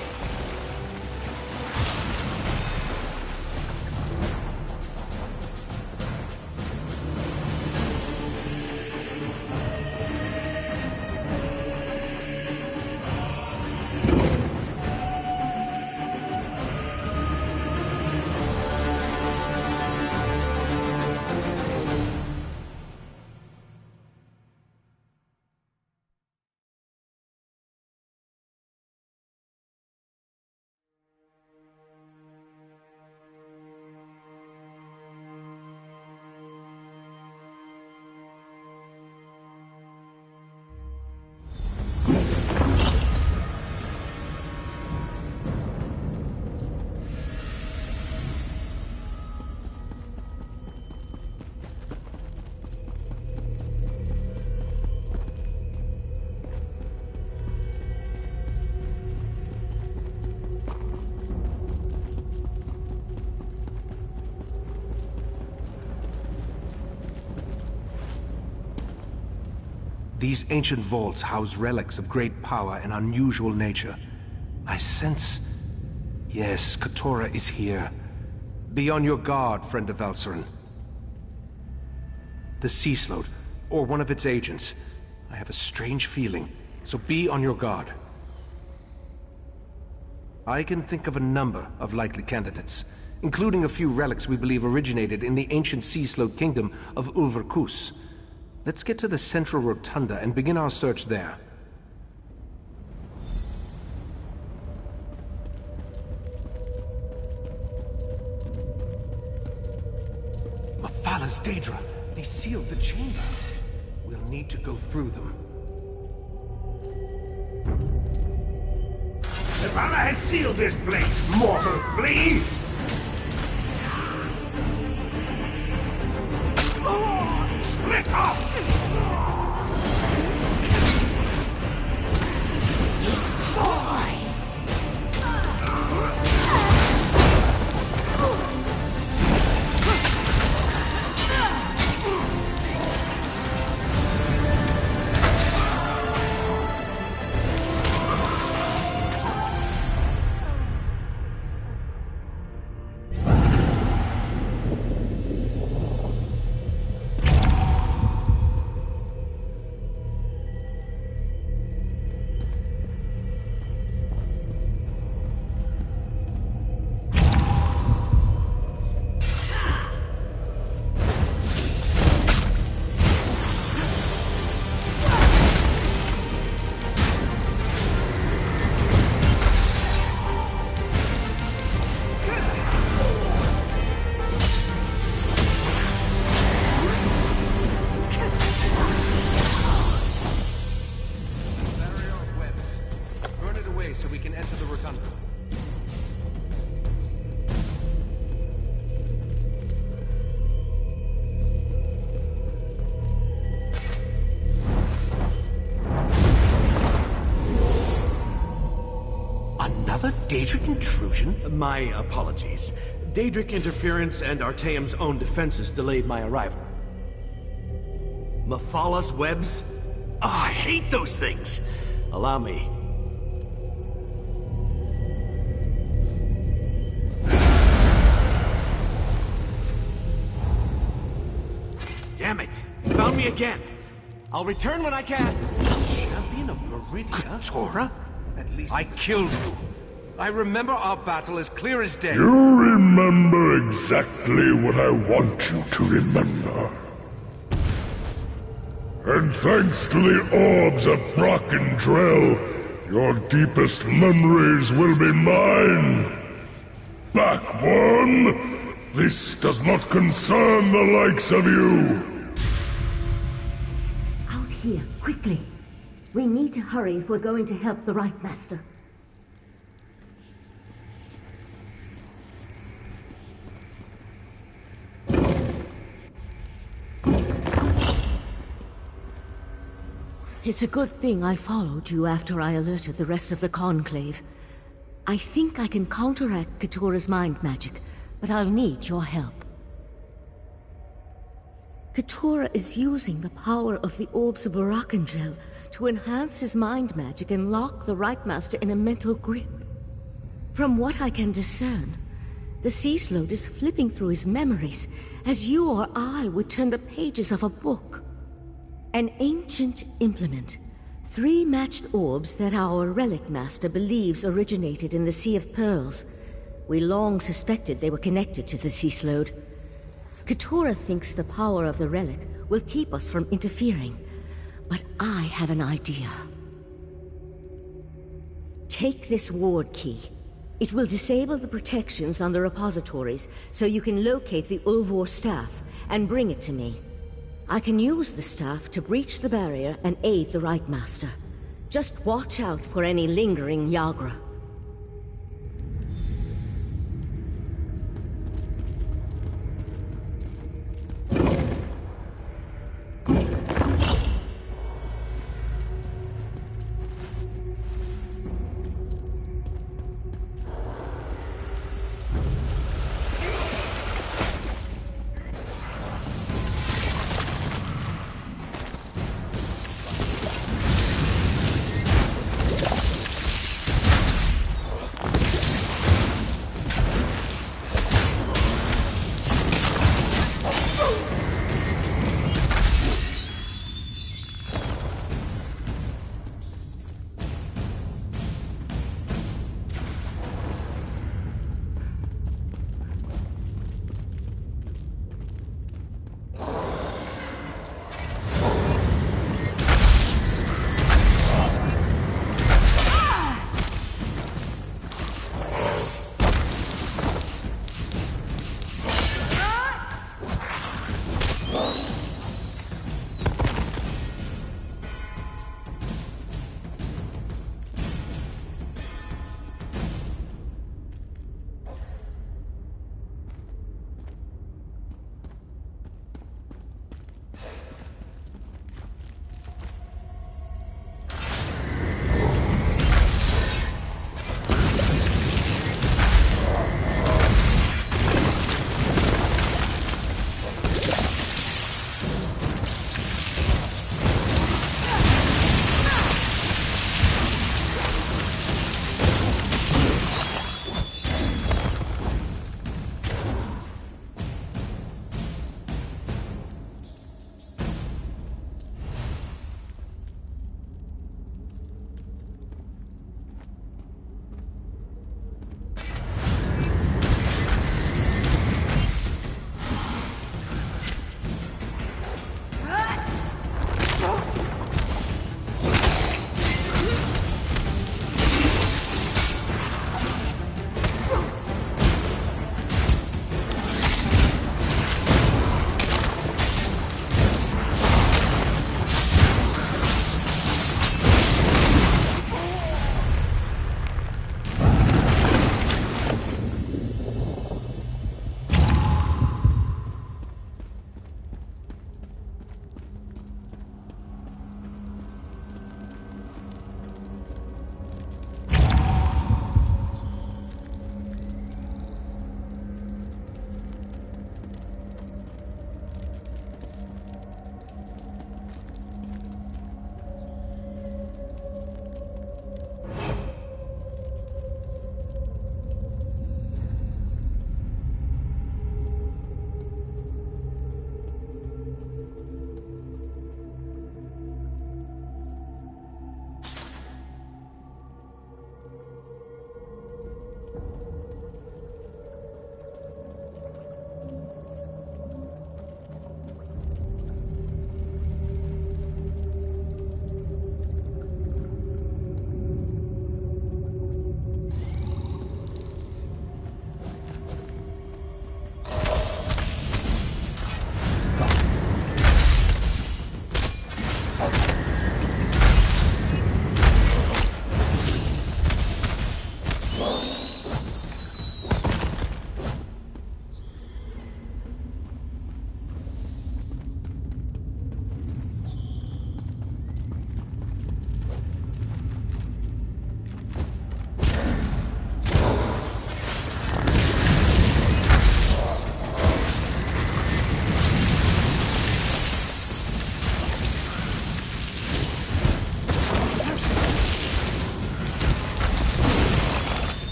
Speaker 11: These ancient vaults house relics of great power and unusual nature. I sense... Yes, Katora is here. Be on your guard, friend of Valsarin. The Sea Sloat, or one of its agents. I have a strange feeling, so be on your guard. I can think of a number of likely candidates, including a few relics we believe originated in the ancient Sea Sloat kingdom of Ulverkus. Let's get to the central rotunda and begin our search there. Mafala's Daedra! They sealed the chamber. We'll need to go through them.
Speaker 4: Zavala has sealed this place, mortal flea! Split off! Destroy!
Speaker 11: Daedric intrusion?
Speaker 2: My apologies. Daedric interference and Artaeum's own defenses delayed my arrival. Mephalla's webs? I hate those things! Allow me. Damn it! You found me again! I'll return when I can!
Speaker 11: Champion of Meridia? Tora?
Speaker 2: At least
Speaker 11: I killed you. I remember our battle as clear as day.
Speaker 12: You remember exactly what I want you to remember. And thanks to the orbs of Crunkd-Angel, your deepest memories will be mine. Back one! This does not concern the likes of you!
Speaker 5: Out here, quickly. We need to hurry if we're going to help the Right Master. It's a good thing I followed you after I alerted the rest of the Conclave. I think I can counteract Katora's mind magic, but I'll need your help. Katora is using the power of the orbs of Crunkd-Angel to enhance his mind magic and lock the Right Master in a mental grip. From what I can discern, the Sea Slode is flipping through his memories as you or I would turn the pages of a book. An ancient implement. 3 matched orbs that our Relic Master believes originated in the Sea of Pearls. We long suspected they were connected to the Sea Slode. Katora thinks the power of the relic will keep us from interfering, but I have an idea. Take this ward key. It will disable the protections on the repositories so you can locate the Ulvor staff and bring it to me. I can use the staff to breach the barrier and aid the Right Master. Just watch out for any lingering Yagra.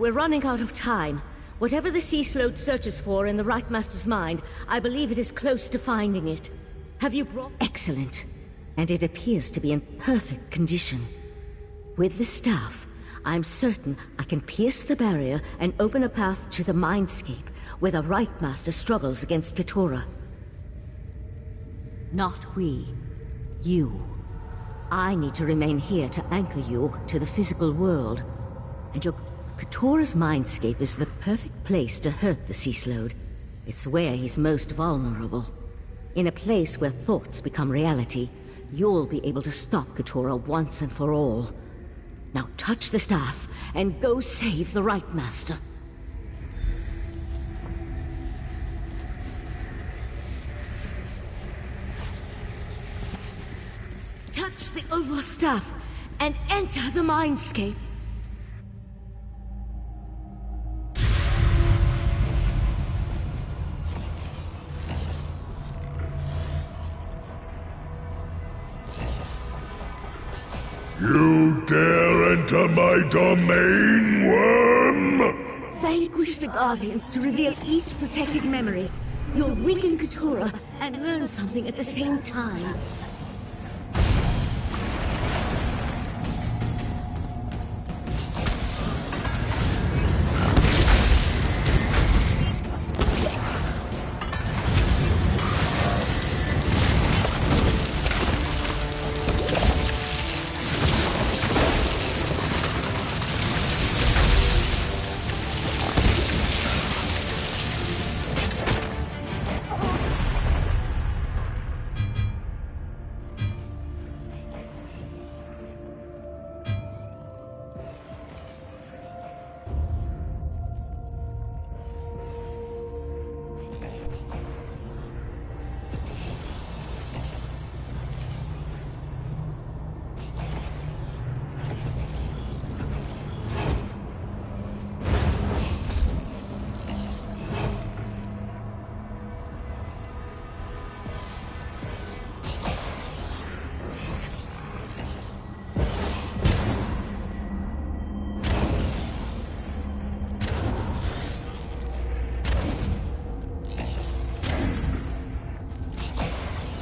Speaker 5: We're running out of time. Whatever the Sea Slode searches for in the Right Master's mind, I believe it is close to finding it. Have you brought... Excellent. And it appears to be in perfect condition. With the staff, I'm certain I can pierce the barrier and open a path to the Mindscape, where the Right Master struggles against Keturah. Not we. You. I need to remain here to anchor you to the physical world. And your... Keturah's Mindscape is the perfect place to hurt the Sea Slode. It's where he's most vulnerable. In a place where thoughts become reality, you'll be able to stop Keturah once and for all. Now touch the staff, and go save the Right Master. Touch the Ulvar staff, and enter the Mindscape.
Speaker 12: You dare enter my domain, worm?
Speaker 5: Vanquish the Guardians to reveal each protected memory. You'll weaken Keturah and learn something at the same time.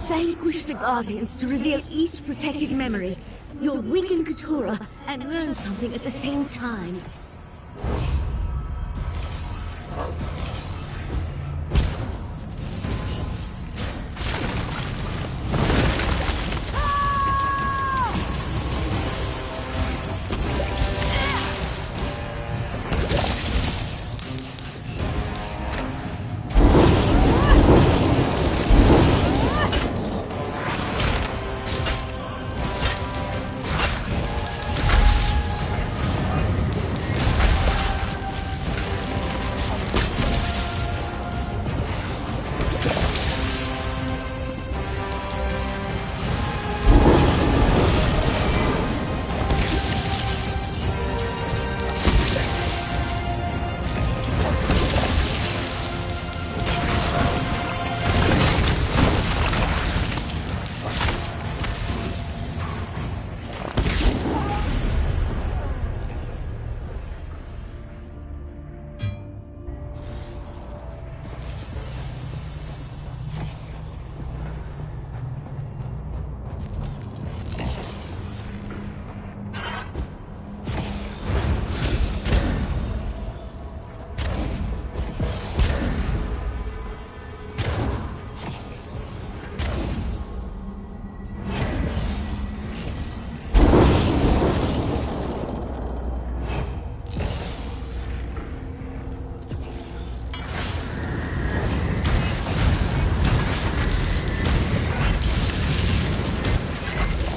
Speaker 5: Vanquish the Guardians to reveal each protected memory. You'll weaken Keturah and learn something at the same time.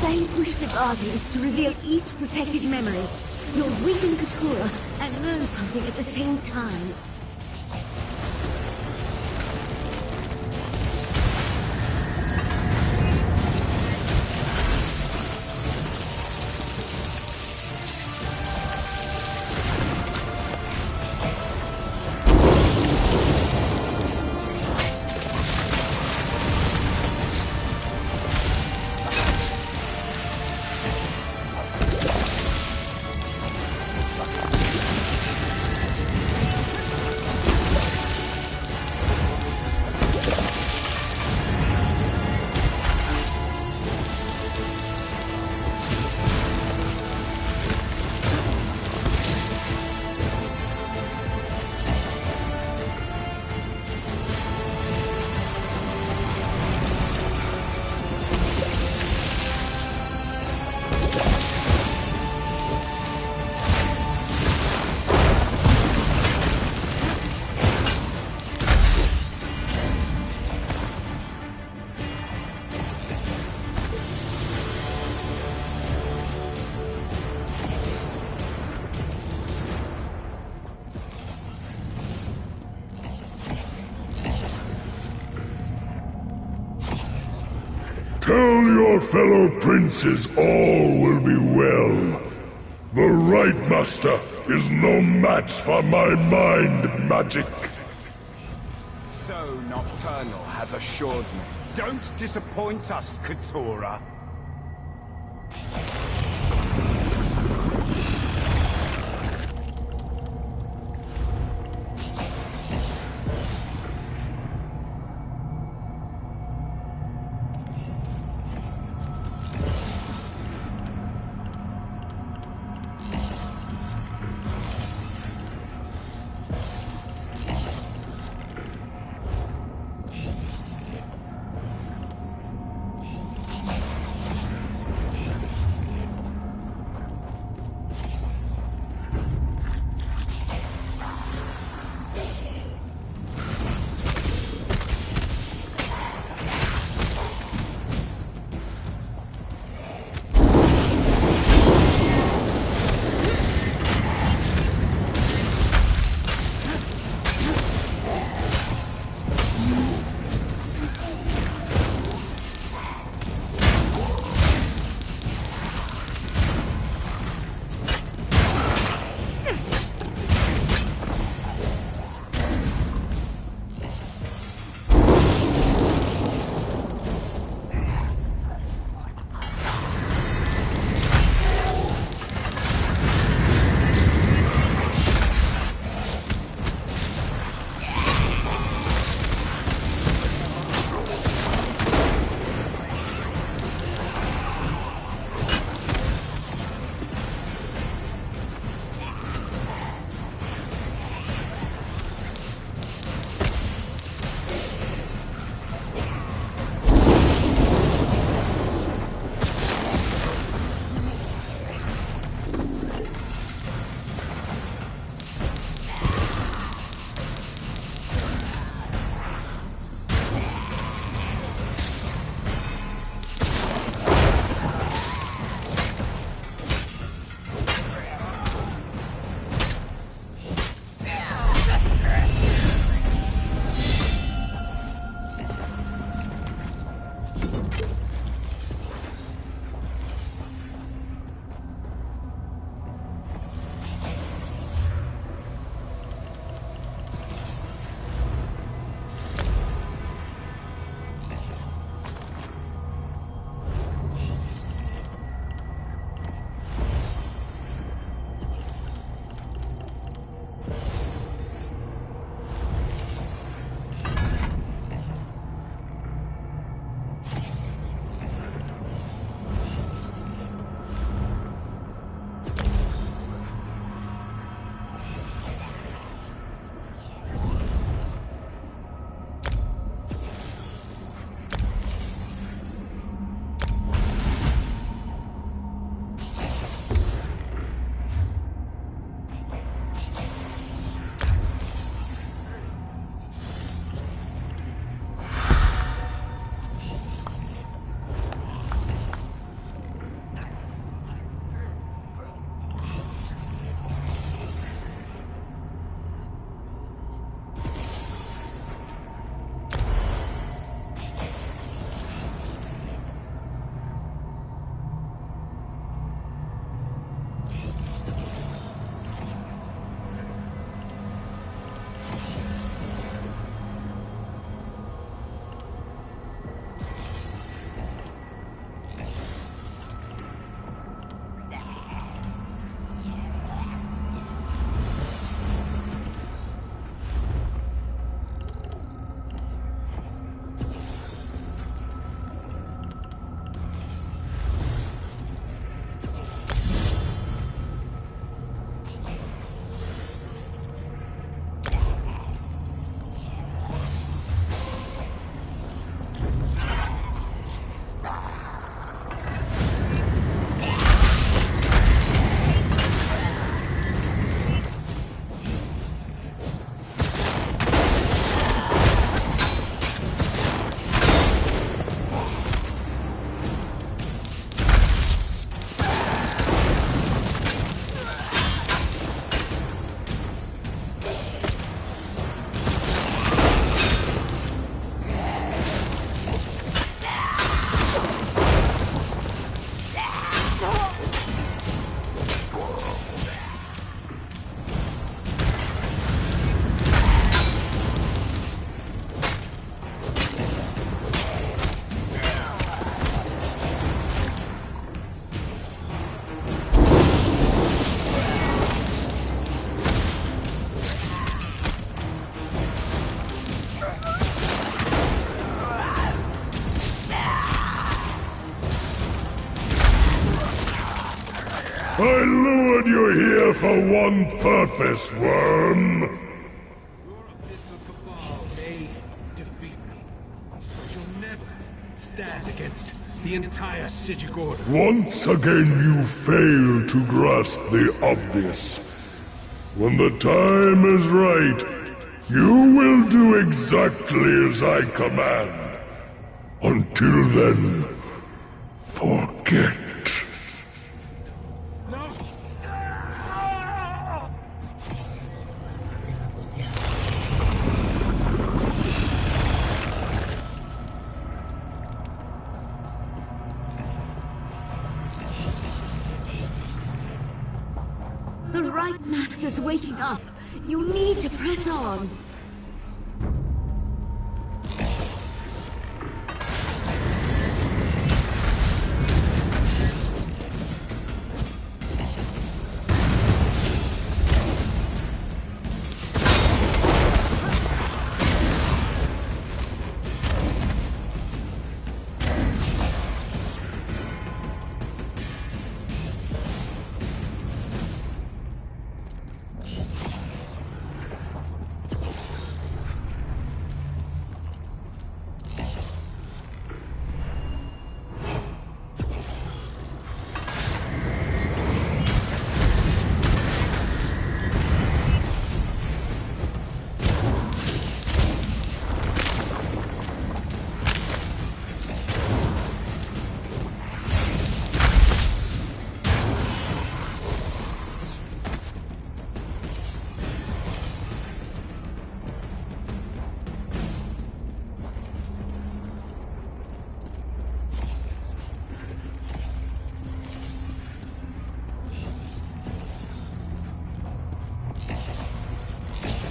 Speaker 5: Vanquish the Guardians to reveal each protected memory. You'll weaken Keturah and learn something at the same time.
Speaker 12: your fellow princes, all will be well. The Right Master is no match for my mind magic.
Speaker 4: So Nocturnal has assured me. Don't disappoint us, Keturah.
Speaker 12: lured you here for one purpose, worm.
Speaker 4: Your abyssal cabal may defeat me, but you'll never stand against the entire Psijic Order.
Speaker 12: Once again you fail to grasp the obvious. When the time is right, you will do exactly as I command. Until then, forget.
Speaker 5: The right master's waking up. You need to press on.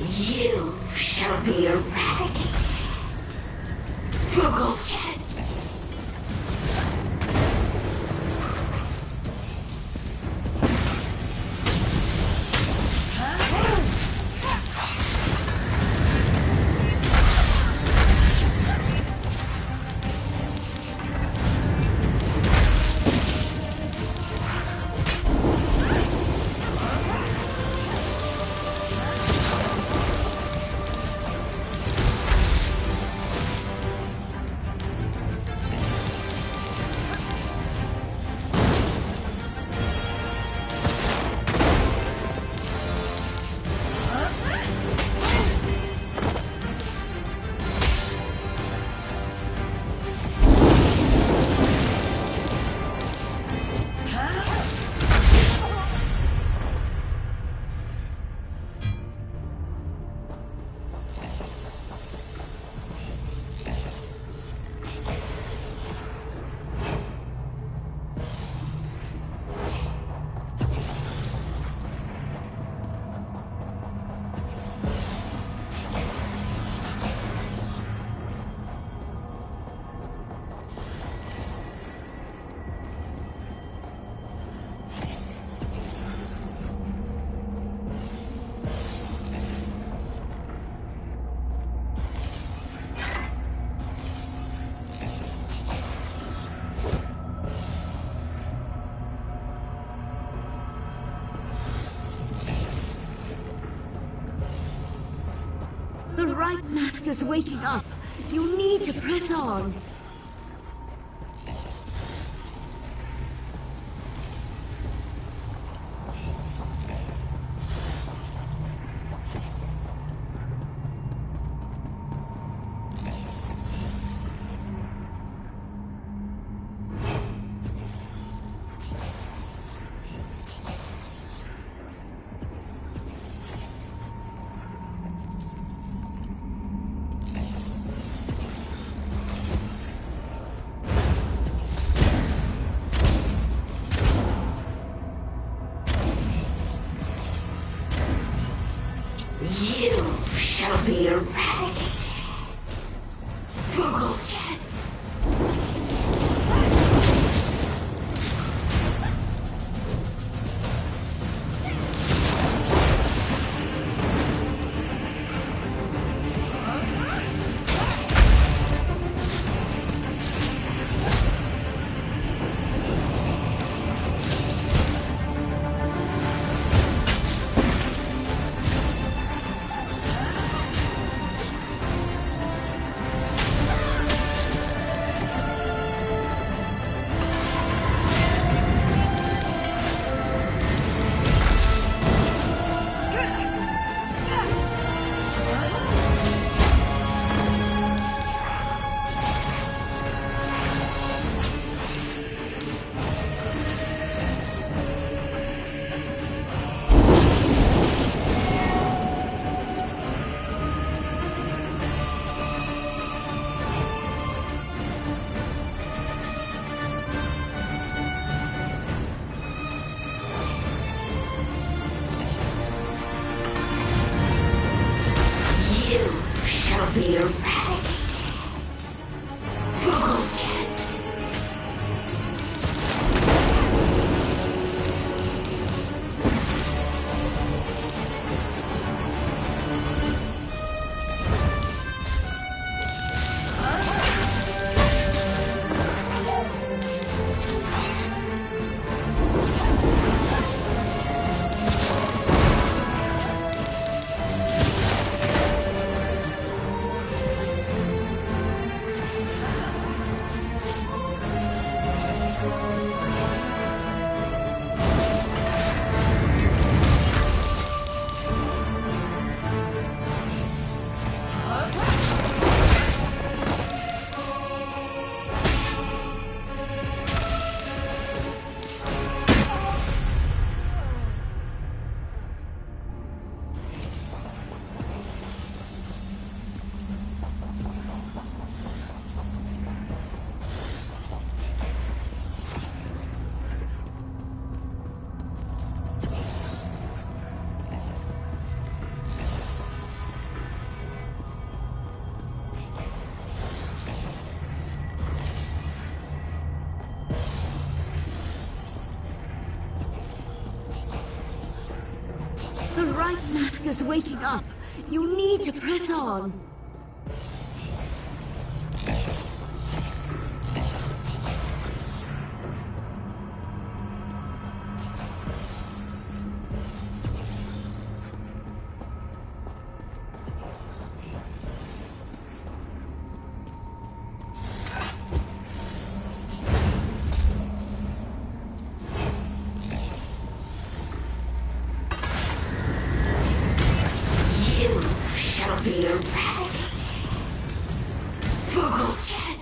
Speaker 13: You shall be eradicated. Crunkd-Angel.
Speaker 5: The right master's waking up. You need to press on.
Speaker 13: You shall be eradicated. Crunkd-Angel. shall be eradicated. Crunkd-Angel.
Speaker 5: The Right Master's waking up. You need to press on.
Speaker 13: You shall be eradicated. Crunkd-Angel.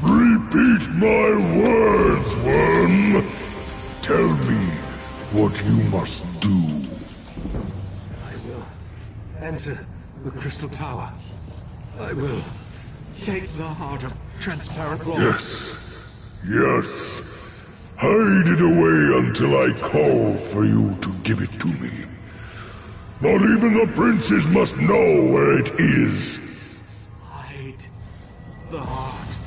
Speaker 12: Repeat my words, worm. Tell me what you must do.
Speaker 2: I will enter the Crystal Tower. I will take the heart of transparent law.
Speaker 12: Yes. Hide it away until I call for you to give it to me. Not even the princes must know where it is.
Speaker 2: Hide the heart.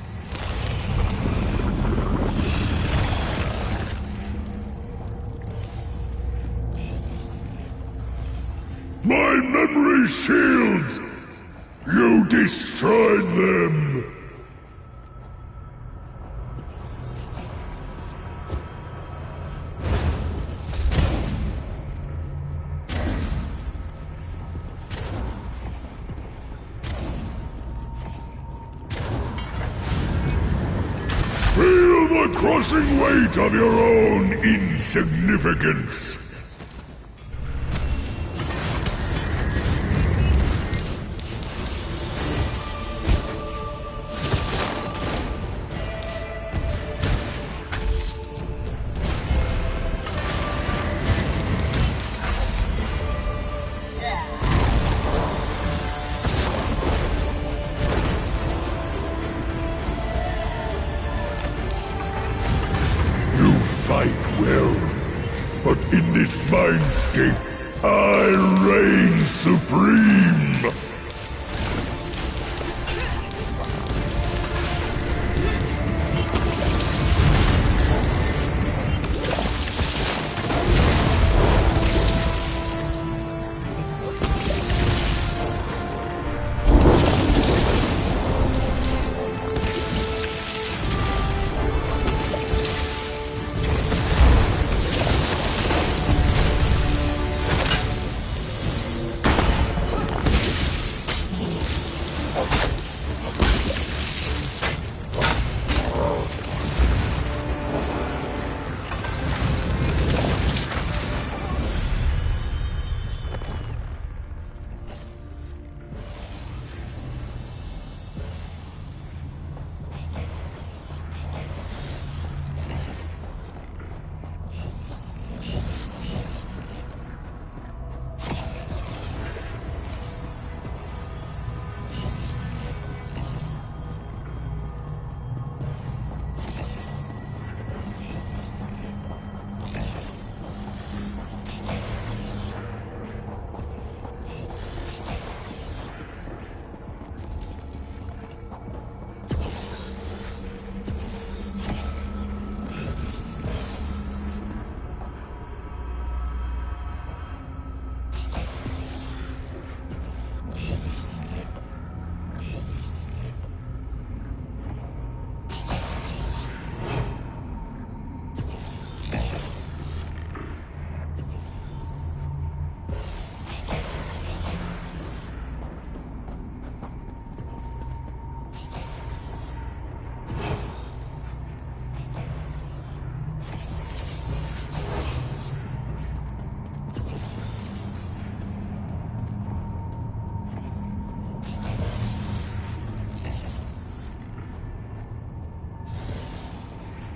Speaker 12: My memory shields! You destroyed them! Feel the crushing weight of your own insignificance! Fight well, but in this mindscape, I reign supreme!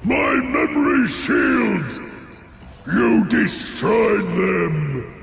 Speaker 12: My memory shields! You destroyed them!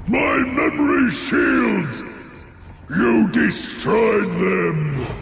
Speaker 12: My memory shields! You destroyed them!